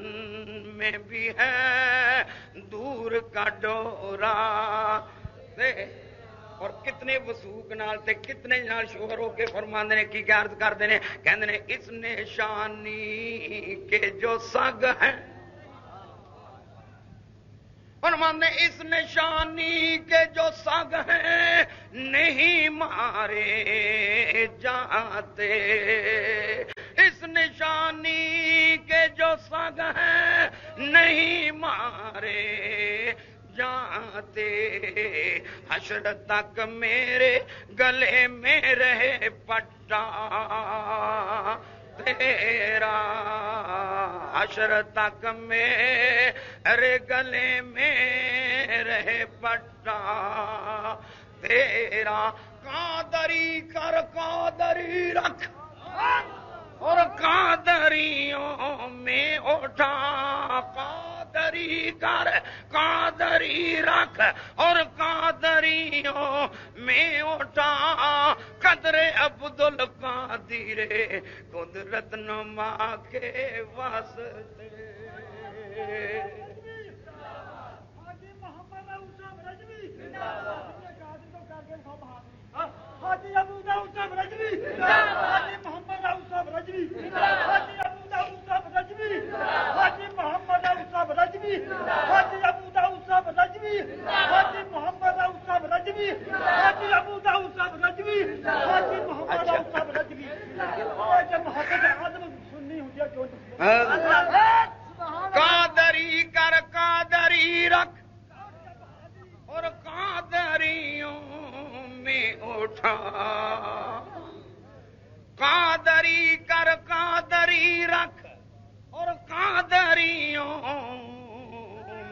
میں بھی ہے دور کا ڈورا اور کتنے وسوق نال تے کتنے نال شوہر ہو کے فرماندے نے کی عرض کردے نے کہندے نے اس نشانی کے جو سگ ہیں فرماندے اس نشانی کے جو سگ ہیں نہیں مارے جاتے اس نشانی کے جو سگ ہیں نہیں مارے جاتے حشر تک میرے گلے میں رہے پٹا تیرا حشر تک میرے گلے میں رہے پٹا تیرا قادری کر قادری رکھ اور قادریوں میں اٹھا قادری کر قادری رکھ اور قادریوں میں اٹھا قدر عبد القادر قدرت نما کے واسطے حاجی ابو داؤد صاحب رجوی حاجی محمد راؤ صاحب رجوی حاجی ابو داؤد صاحب رجوی حاجی محمد راؤ صاحب رجوی حاجی ابو داؤد صاحب رجوی حاجی محمد راؤ صاحب رجوی حاجی ابو داؤد صاحب رجوی حاجی محمد راؤ صاحب رجوی جب محمد اعظم سنی ہو گیا کیوں قادری کر قادری رکھ اور قادریوں میں اٹھا قادری کر قادری رکھ اور قادریوں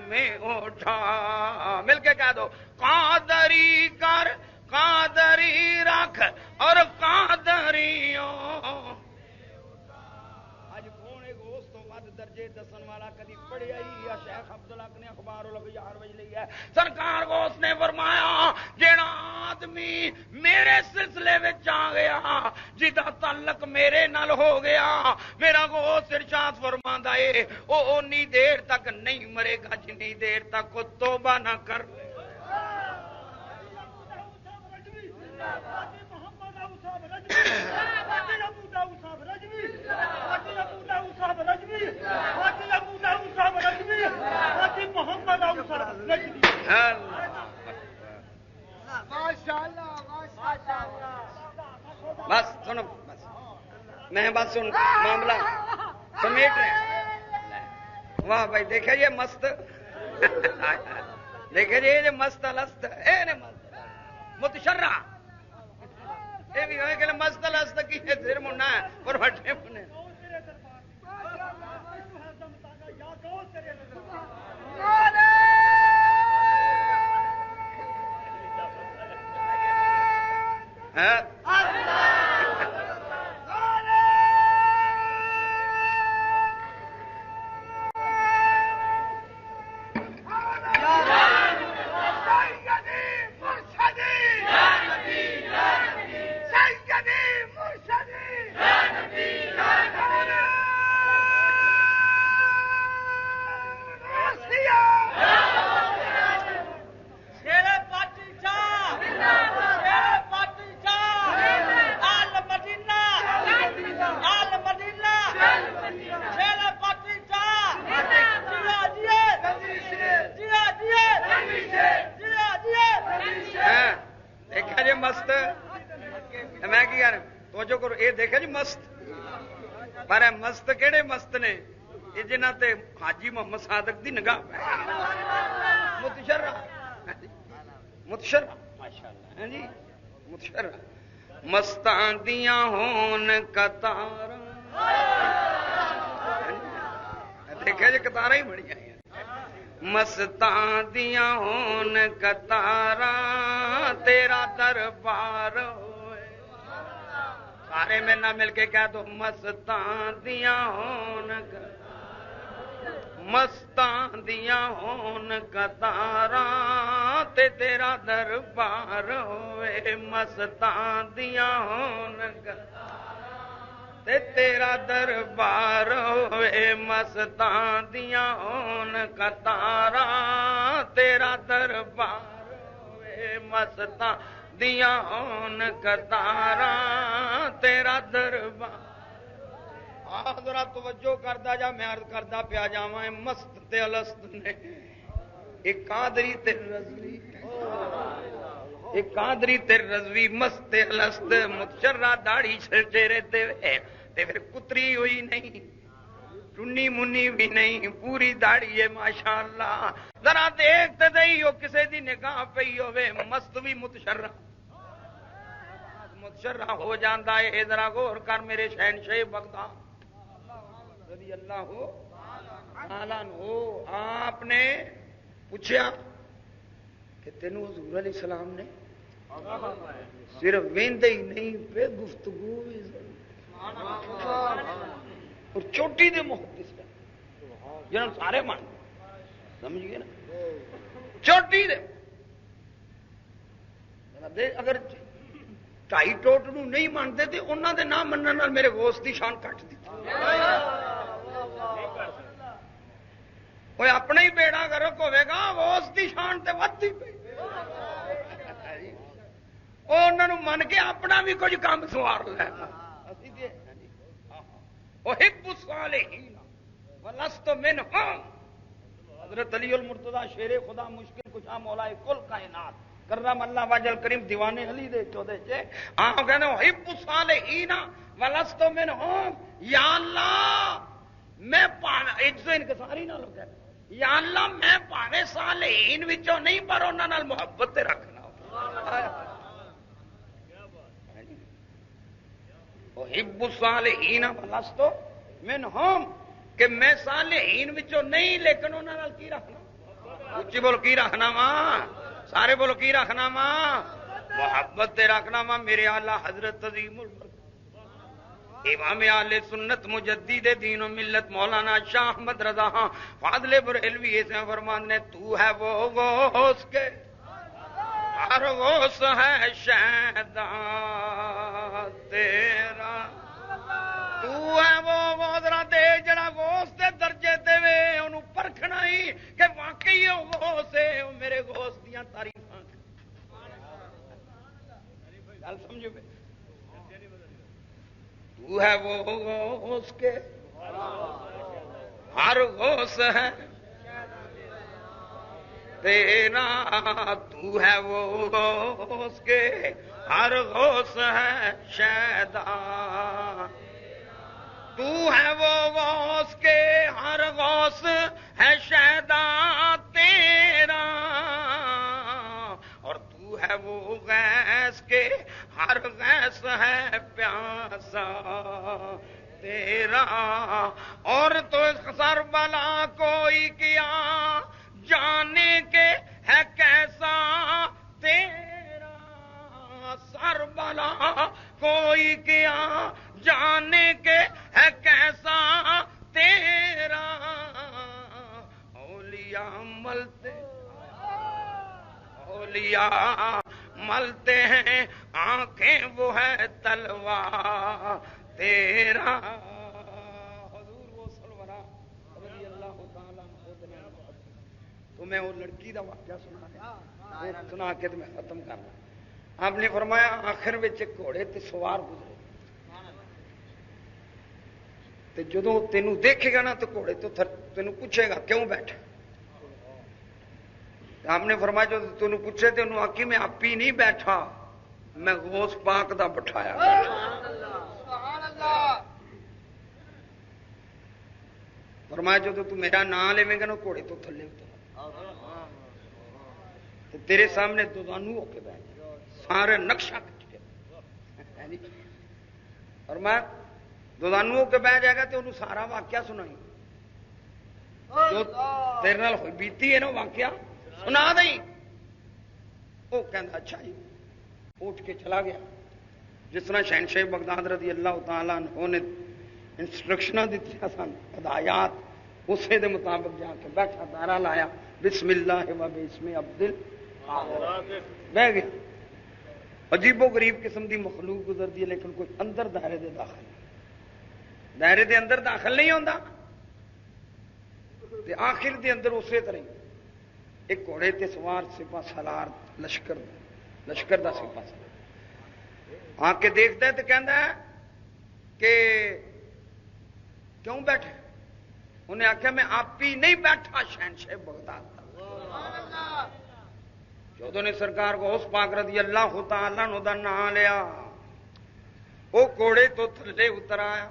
میں اٹھا مل کے کہہ دو قادری کر قادری رکھ اور قادریوں درجے دسن والا کدی پڑھیا ہی یا شیخ عبدالحق نے اخبار الاغیار وچ لئی ہے سرکار غوث نے فرمایا جیڑا آدمی میرے سلسلے وچ آ گیا جدا تعلق میرے نال ہو گیا میرا غوث ارشاد فرماندا ہے او اونی دیر تک نہیں مرے گا جنی دیر تک کو توبہ نہ کر لے بس سنو بس میں بس سن معاملہ سمیٹ رہے ہیں واہ بھائی دیکھے یہ مست دیکھے یہ مست الست اے نے مست متشرع یہ بھی ہوئے کہ مست الست کی دیر منا ہے اور بٹھے منے مست کہڑے مست نے یہ جنہ تے حاجی محمد صادق دی نگاہ متشرع متشرع ماشاءاللہ جی متشرع مستاں دیاں ہون قطاراں دیکھے جی قطاراں ہی بڑی ہیں مستاں دیاں ہون قطاراں تیرا دربار سارے میں نہ مل کے کہہ دو مستاں دیاں ہون مستاں دیاں ہون قطاراں تے تیرا دربار ہوئے مستاں دیاں ہون تے تیرا دربار ہوئے مستاں دیاں ہون قطاراں تیرا دربار ہوئے مستاں دیاں ہون قطاراں تیرا دربار ذرا توجہ کردا جا میں عرض کردا پیا جاواں مست تے الست نے ایک قادری تے رضوی ایک قادری تے رضوی مست تے الست متشرع داڑھی چہرے تے پھر کتری ہوئی نہیں ٹنی منی بھی نہیں پوری داڑھی ہے ماشاءاللہ ذرا دیکھتے دئی ہو کسے دی نگاہ پئی ہوے مست بھی متشرع ہو جاندہ ہے ذرا غور کر میرے شہنشاہ بغداد رضی اللہ عنہ ہو آپ نے پوچھا کہ تینوں حضور علیہ السلام نے صرف ویندے ہی نہیں پہ گفتگو بھی اور چوٹی دے محدث جنہوں سارے مان سمجھ گئے نا؟ چوٹی دے اگر 2.5 ٹوٹ نو نہیں مانتے تو انہوں دے نہ منن میرے غوث دی شان کٹ دی کوئی اپنا ہی بیڑا گرک ہوے گا غوث دی شان تے ودی پئی وہ انہوں من کے اپنا بھی کچھ کام سوار لینا احب الصالحین ولست منہم حضرت علی المرتضی شیر خدا مشکل کچھ مولا کل کائنات کرم اللہ واجل کریم دیوانے علی دے چودے چے آپ کہنے احب الصالحین ولست منہم یا اللہ میں پاوے اجزو انکساری نہ لو کہنے یا اللہ میں پاوے صالحین وچوں نہیں پر انہاں نال محبت تے رکھنا احب الصالحین ولست منہم کہ میں صالحین وچوں نہیں لیکن انہاں نال کی رکھنا اچھی بول کی رکھنا ماں سارے بولو کی رکھنا ماں محبت تے رکھنا ماں میرے اعلی حضرت عظیم البرکت امام اہل سنت مجدد دین و ملت مولانا شاہ احمد رضا فاضل بریلوی سے فرماندے تو ہے وہ غوث کے ہر غوث ہے شہدا تیرا تو ہے وہ ذرا دے جڑا غوث دے درجے دے وے انہوں پرکھنا ہی کہ واقعی وہ غوث ہے وہ میرے غوث دیاں تعریفاں گل سمجھو بے تو ہے وہ غوث کے ہر غوث ہے تیرا تو ہے وہ غوث کے ہر غوث ہے شیدا تو ہے وہ غوث کے ہر غوث ہے شیدا تیرا اور تو ہے وہ غیث کے ہر غیث ہے پیاسا تیرا اور تو سر بلا کوئی کیا جانے کے ہے کیسا تیرا سر بلا کوئی کیا جانے کے ہے کیسا تیرا اولیاء ملتے ہیں آنکھیں وہ ہے تلوار تیرا حضور وہ سلورہ رضی اللہ تعالیٰ تو میں وہ لڑکی دا واقعہ سنا کے تو میں ختم کرنا آپ نے فرمایا آخر وچ گھوڑے تے سوار گزرے تے جدوں تینوں دیکھے گا نا تو گھوڑے تو تینوں پوچھے گا کیوں بیٹھا آپ نے فرمایا جو تینوں پوچھے تے انہوں آکی میں آپ ہی نہیں بیٹھا میں غوث پاک دا بٹھایا فرمایا جو تو میرا نام لے گا نا گھوڑے تو تھلے تو تیرے سامنے دوزانو ہو کے بیٹھ سارے نقشہ کٹ کے اور میں دوزانو ہو کے بیٹھ جائے گا تو انہوں سارا واقعہ سنائی جو تیرے نال ہوئی بیتی ہے نا واقعہ سنا دیں وہ کہنا اچھا جی اٹھ کے چلا گیا جس طرح شہنشاہ بغداد رضی اللہ تعالیٰ عنہ نے انسٹرکشناں دیتی سن ہدایات اسی دے مطابق جا کے بیٹھا دارا لایا بسم اللہ و بسم عبدل بہ گیا عجیب و غریب قسم دی مخلوق گزرتی ہے لیکن کوئی اندر دائرے دے داخل نہیں دائرے دے اندر داخل نہیں ہوتا تے آخر دے اندر اسی طرح ایک گھوڑے تے سوار سپاہ سالار لشکر دا سپاہ سالار آ کے دیکھتا ہے تو کہندا ہے کہ کیوں بیٹھے انہیں آخیا میں آپ ہی نہیں بیٹھا شہنشاہ بغداد جدوں نے سرکار غوث پاک رضی اللہ تعالیٰ عنہ دا نام لیا وہ گھوڑے تو تھلے اتر آیا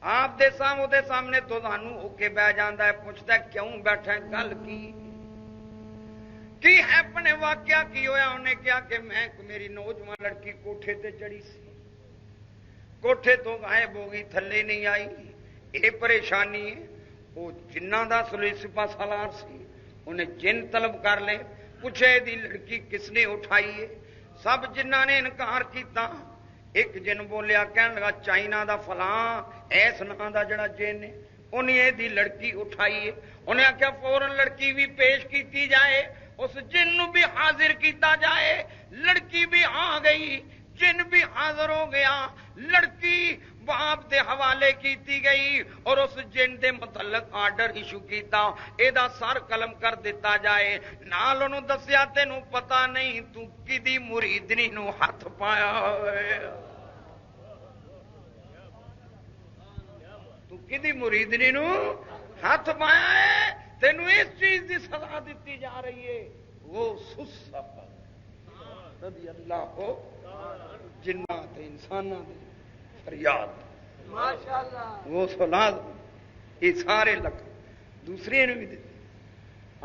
آپ دے سامنے تو سانو ہو کے بہ جانا ہے پوچھتا ہے کیوں بیٹھا گل کی ہے اپنے واقعہ کی ہویا انہیں کیا کہ میں میری نوجوان لڑکی کوٹھے تے چڑھی سی کوٹھے تو غائب ہو گئی تھلے نہیں آئی یہ پریشانی ہے وہ جنہ دا سپاہ سالار سی انہیں جن طلب کر لے پوچھے دی لڑکی کس نے اٹھائی ہے سب جنہ نے انکار کیتا ایک جن بولیا کہنے لگا چائنا دا فلاں ایس نام دا جڑا جن ہے انہیں دی لڑکی اٹھائیے، انہیں آخیا فوراً لڑکی بھی پیش کی جائے، اس جن نو بھی حاضر کیتا جائے۔ لڑکی بھی آ گئی، جن بھی حاضر ہو گیا، لڑکی باپ دے حوالے کیتی گئی اور اس جن دے متعلق آرڈر ایشو کیتا اے دا سر قلم کر دیتا جائے۔ نال انہوں دسیا تینوں پتہ نہیں تو کدی مریدنی نو ہاتھ پایا ہوئے، تو کدی مریدنی نو ہاتھ پایا ہے، تینوں اس چیز دی سزا دیتی جا رہی ہے۔ وہ سسق رضی اللہ ہو جنات انسانہ دے فریاد ماشاءاللہ، وہ سولاد یہ سارے لکھ دوسرے نے بھی دیتے۔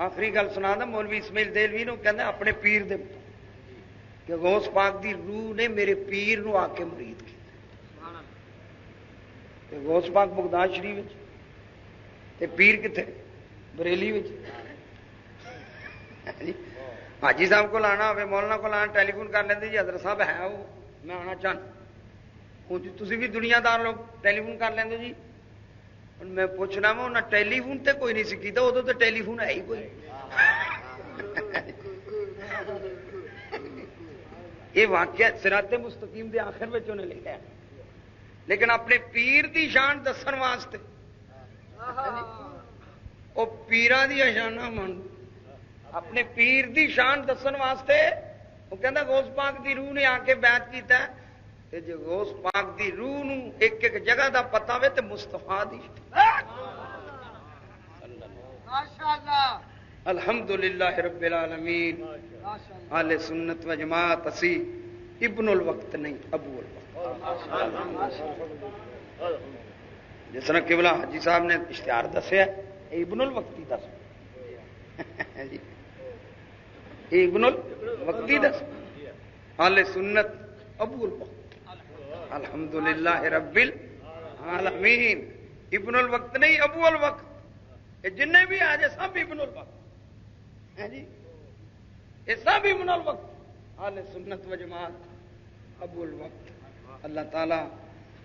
آخری گل سنا دا، مولوی اسماعیل دہلوی نو کہنا اپنے پیر دے کہ غوث پاک دی روح نے میرے پیر نو آ کے مرید کی۔ غوث پاک بغداد شریف تے پیر کتنے بریلی حاجی صاحب کو لانا ہوئے، مولانا کو لانا، ٹیلی فون کر لیتے جی حضرت صاحب ہے وہ میں آنا چاہتا ہوں، تھی بھی دنیا دار لوگ ٹیلی فون کر لیں جی۔ میں پوچھنا وا انہیں ٹیلی فون تے کوئی نہیں سیکھتا، ادو تو ٹیلی فون ہے ہی کوئی۔ یہ واقعہ صراط مستقیم دے آخر میں انہیں لکھا ہے، لیکن اپنے پیر دی شان دسن واسطے وہ پیران دی شانہ من اپنے پیر دی شان دسن واسطے وہ کہندا غوث پاک دی روح نے آ کے بیعت کیتا ہے۔ تے جے غوث پاک دی روح نو ایک ایک جگہ دا پتہ ہوے تے مصطفیٰ دی ماشاءاللہ الحمدللہ رب العالمین۔ اہل سنت و جماعت اسی ابن الوقت نہیں ابو الوقت، جس طرح قبلہ حاجی صاحب نے اشتہار دسیا ابن الوقتی دس جی، ابن الوقتی دس، اہل سنت ابو الوقت الحمدللہ رب العالمین۔ ابن الوقت نہیں ابو الوقت، یہ جن بھی آ جائے سب ابن الوقت ہے جی، یہ سب ابن الوقت، اہل سنت و جماعت ابو الوقت۔ اللہ تعالیٰ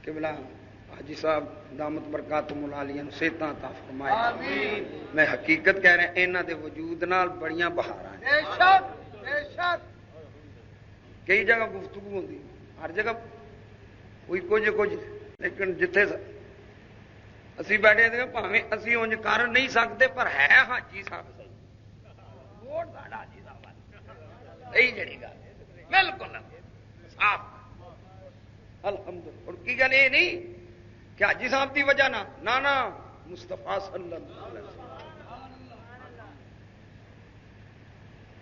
قبلہ حاجی صاحب دامت برکاتہم العالیہ صحتاں عطا فرمائے آمین۔ میں حقیقت کہہ رہا انہاں دے وجود نال بڑیاں بہاراں بے شک بے شک، کئی جگہ گفتگو ہوندی، ہر جگہ کوئی کچھ، لیکن جتھے اسی بیٹھے تھے بھاویں اسی انج کر نہیں سکتے پر ہے حاجی صاحب صحیح، ووٹ ساڈا حاجی صاحب صحیح جڑی گل بالکل صاف الحمدللہ۔ اور کی گل یہ نہیں کہ حاجی صاحب دی وجہ نہ مصطفیٰ صلی اللہ علیہ وسلم،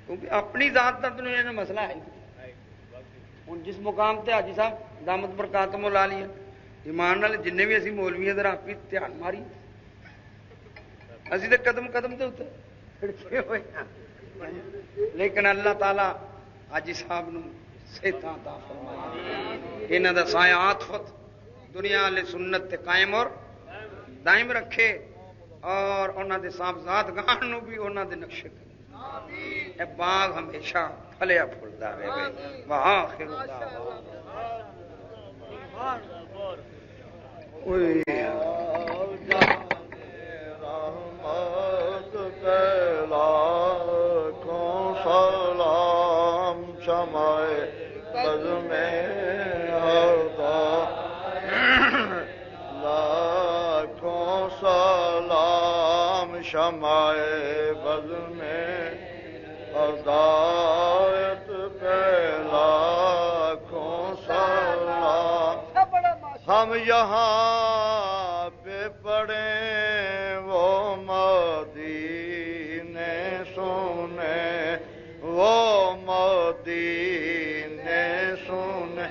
کیونکہ اپنی ذات کا دنیا کا مسئلہ ہے۔ ہوں جس مقام تے حاجی صاحب دامت برکاتہم العالیہ ایمان نال جن بھی اسی مولوی ادھر آپ بھی دھیان ماری اسی تے قدم قدم دے اتنے کھڑکے ہوئے ہیں، لیکن اللہ تعالی حاجی صاحب نو صحتاں عطا فرمائے، انہاں دا سایہ عاطفت دنیا علیہ سنت تے قائم اور دائم رکھے، اور انہاں دے صاحبزاد گان نو بھی انہاں دے نقشے اے باغ ہمیشہ پھلیا پھلدا رہے۔ وآخر دعوانا سلام شمع بز میں لاکھوں سلام شمع بز میں ہدایت پہ لاکھوں سلام۔ ہم یہاں پہ پڑھیں وہ مدینے سنے، وہ مدینے سنے،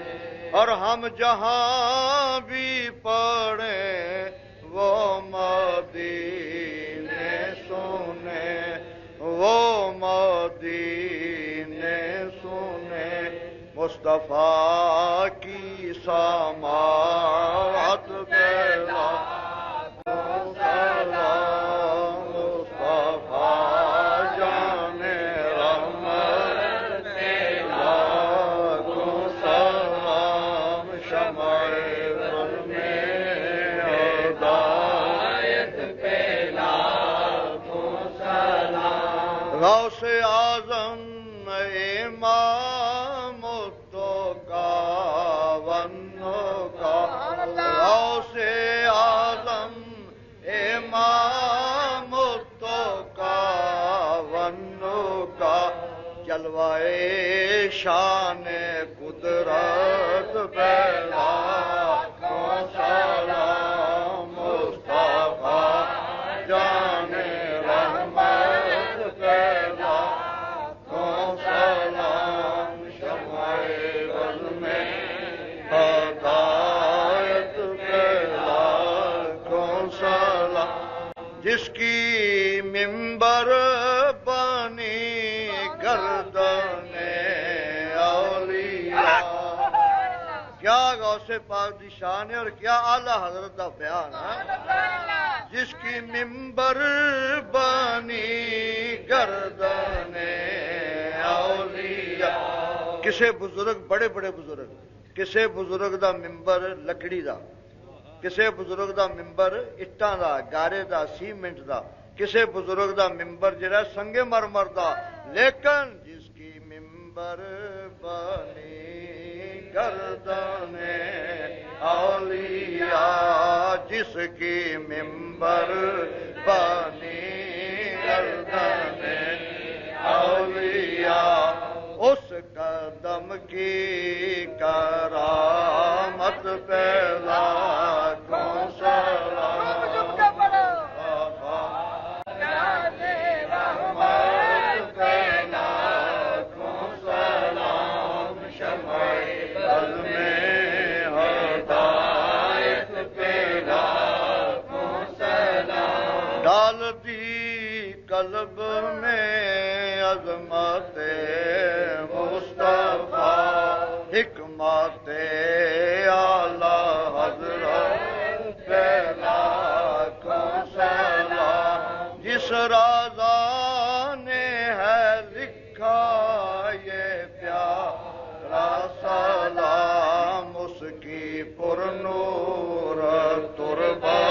اور ہم جہاں بھی پڑھیں وہ مدینے سنے، وہ مدینے سنے۔ مصطفیٰ کی سماعت پہ لاکھوں سلام، مصطفیٰ جان رحمت پہ لاکھوں سلام، شمع بز میں ہدایت غوث اعظم امام کا ونو کا غوث اعظم امام کا ونو کا جلوائے شان قدرت بیلا کو سلام مصطفیٰ جان رحمت بیلا کو سلام شمع بز میں ہدایت بیلا کو سلام جس کی منبر بانی گردن اولیاء کیا غوث پاک دی شان ہے اور کیا اعلی حضرت کا بیان ہے جس کی منبر بانی گردن اولیاء کسے بزرگ بڑے بڑے بزرگ کسے بزرگ دا منبر لکڑی دا کسے بزرگ دا ممبر اٹاں دا گارے دا سیمنٹ دا کسے بزرگ دا ممبر جڑا سنگے مرمر دا لیکن جس کی ممبر بنی گردن اولیاء جس کی ممبر بنی گردن اولیاء اس قدم کی کرامت پیدا کو سلام قلب میں عظمت مصطفیٰ حکمت اعلی حضرت پہلا کو سلام جس رازا نے ہے لکھا یہ پیارا سلام اس کی پرنور تربت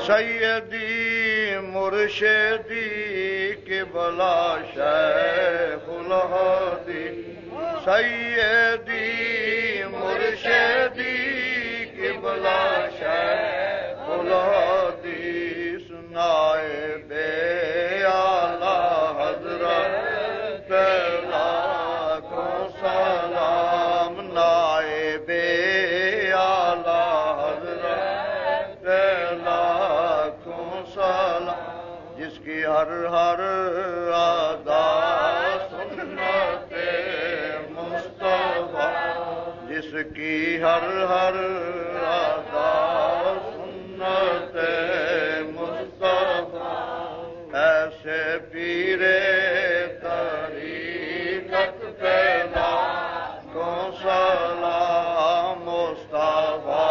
سیدی مرشدی قبلہ شیخ الہادی سیدی مرشدی قبلہ شیخ الہادی سنائے بے اعلی حضرت پہلا کو سلام نائب اعلی حضرت پہلا جس کی ہر ہر ادا سنت مصطفیٰ جس کی ہر ہر ادا سنت مصطفیٰ ایسے پیر طریقت پیدا کو سلام مصطفیٰ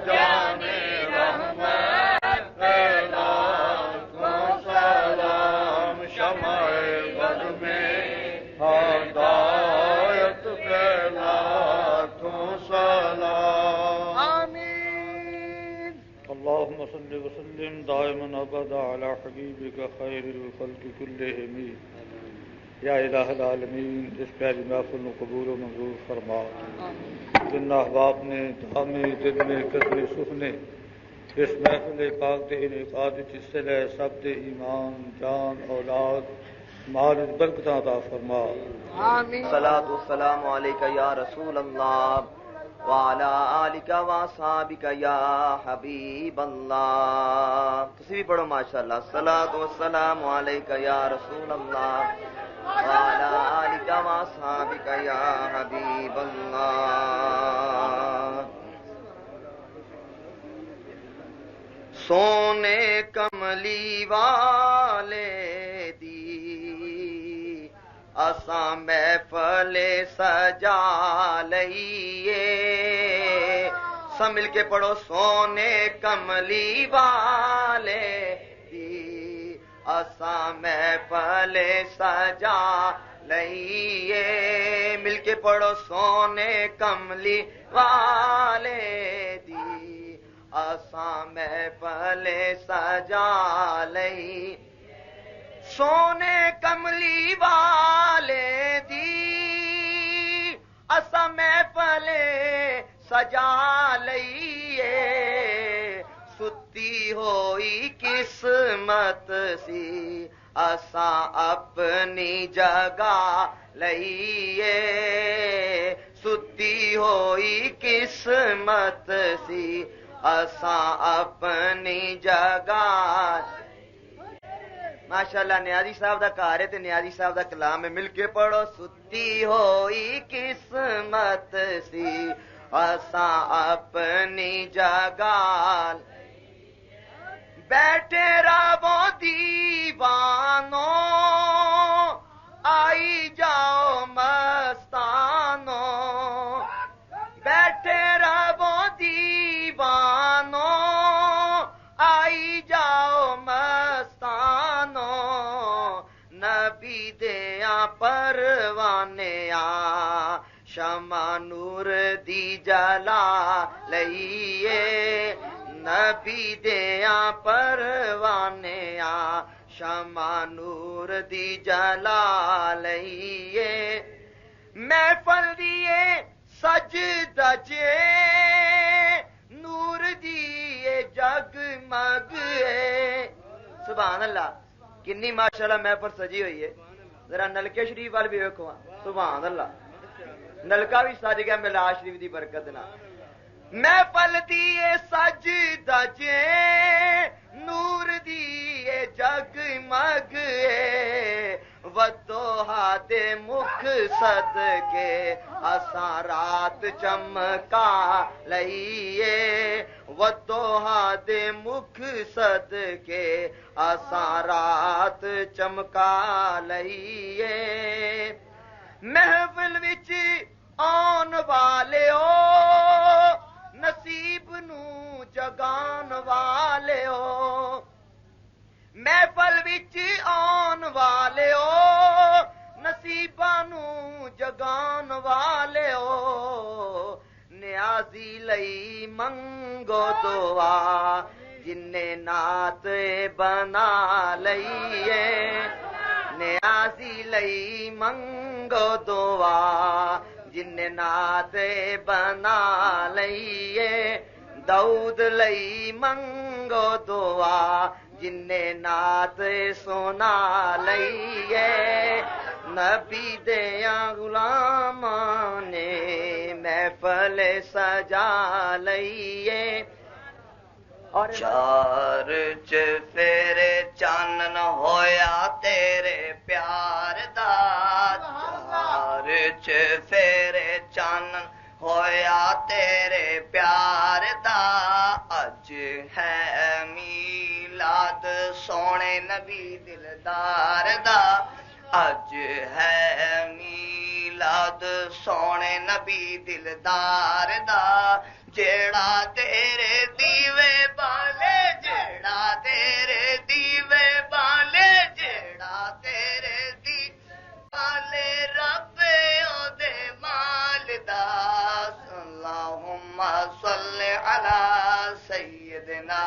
جان اللهم صل وسلم دائما ابدا على حبيبك خير الخلق كلهم یا الہ العالمین اس پیاری محفل کو قبول و منظور فرما جن احباب نے دھامے دل میں قدر سخ نے اس محفل پاک دے انعقاد حصے لے سب دے ایمان جان اولاد مال برکت عطا فرما آمین صلاۃ والسلام علیک یا رسول اللہ وعلی آلک واصحابک یا حبیب اللہ تسی بھی پڑھو ماشاءاللہ صلاۃ والسلام علیک یا رسول اللہ وعلی آلک واصحابک یا حبیب اللہ سونے کملی والے دی اساں محفل سجا لئیے سب مل کے پڑھو سونے کملی والے دی اساں محفل سجا لئیے مل کے پڑھو سونے کملی والے دی اساں محفل سجا لئی سونے کملی والے دی اساں محفل سجا لئیے ستی ہوئی قسمت سی اساں اپنی جگہ لئیے ستی ہوئی قسمت سی اساں اپنی جگہ ماشاءاللہ نیازی صاحب دا کار ہے تے نیازی صاحب دا کلام ہے مل کے پڑھو ستی ہوئی قسمت سی اساں اپنی جگہ بیٹھے رہو دیوانوں آئی جاؤ مستانوں بیٹھے رہو دیوانوں آئی جاؤ مستانوں نبی دیاں پروانیاں شمع نور دی جلا لئیے نبی دیاں پروانیاں شمع نور دی جلا لئیے محفل دیے سج دجے نور دیے جگمگ سبحان اللہ کنی ماشاءاللہ محفل سجی ہوئی ہے ذرا نلکے شریف وال بھی ویکھو سبحان اللہ نلکا بھی سج گیا ملا شریف دی برکت نال محفل دیے سج دجے نور دیے جگمگ ودوہا دے مکھ صدقے اساں رات چمکا لئیے ودوہا دے مکھ صدقے اساں رات چمکا لئیے محفل وچ آن والیو نصیب نو جگان والیو محفل وچ آن والیو نصیباں نو جگان والیو نیازی لئی منگو دعا جنے نعت بنا لئیے نیازی لئی منگو دعا جن نعت بنا لئیے داؤد لئی منگو دعا جن نعت سنا لئیے نبی دیاں غلاماں نے محفل سجا لئیے چار چفیرے چانن ہویا تیرے پیار دا چار چفیرے چانن ہویا تیرے پیار دا اج ہے میلاد سونے نبی دلدار دا اج ہے میلاد سونے نبی دلدار دا جیڑا تیرے دیوے بالے جیڑا تیرے دیوے بالے جیڑا تیرے دی بالے رب او دے مال دا اللہم صلی علی سیدنا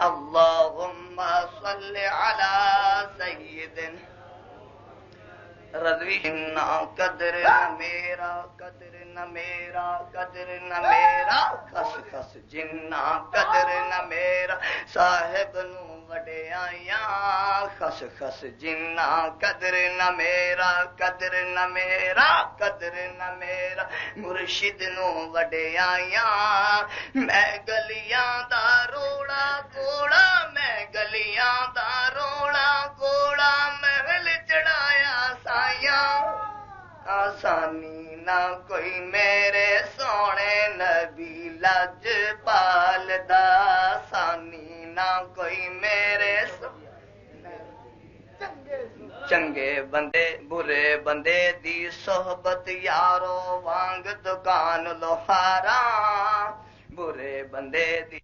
اللہم صلی علی سیدنا رضوی نہ قدر نہ میرا قدر نہ میرا قدر نہ میرا خس خس جنہ قدر نہ میرا صاحب نو وڈیاں خس خس جنہ قدر نہ میرا قدر نہ میرا قدر نہ میرا مرشد نو وڈیاں میں گلیاں دا روڑا کوڑا میں گلیاں دا روڑا کوڑا محل چڑھایا آسانی نہ کوئی میرے سونے نبی لج پال دا آسانی نہ کوئی میرے چنگے بندے برے بندے دی صحبت یارو وانگ دکان لوہارا برے بندے دی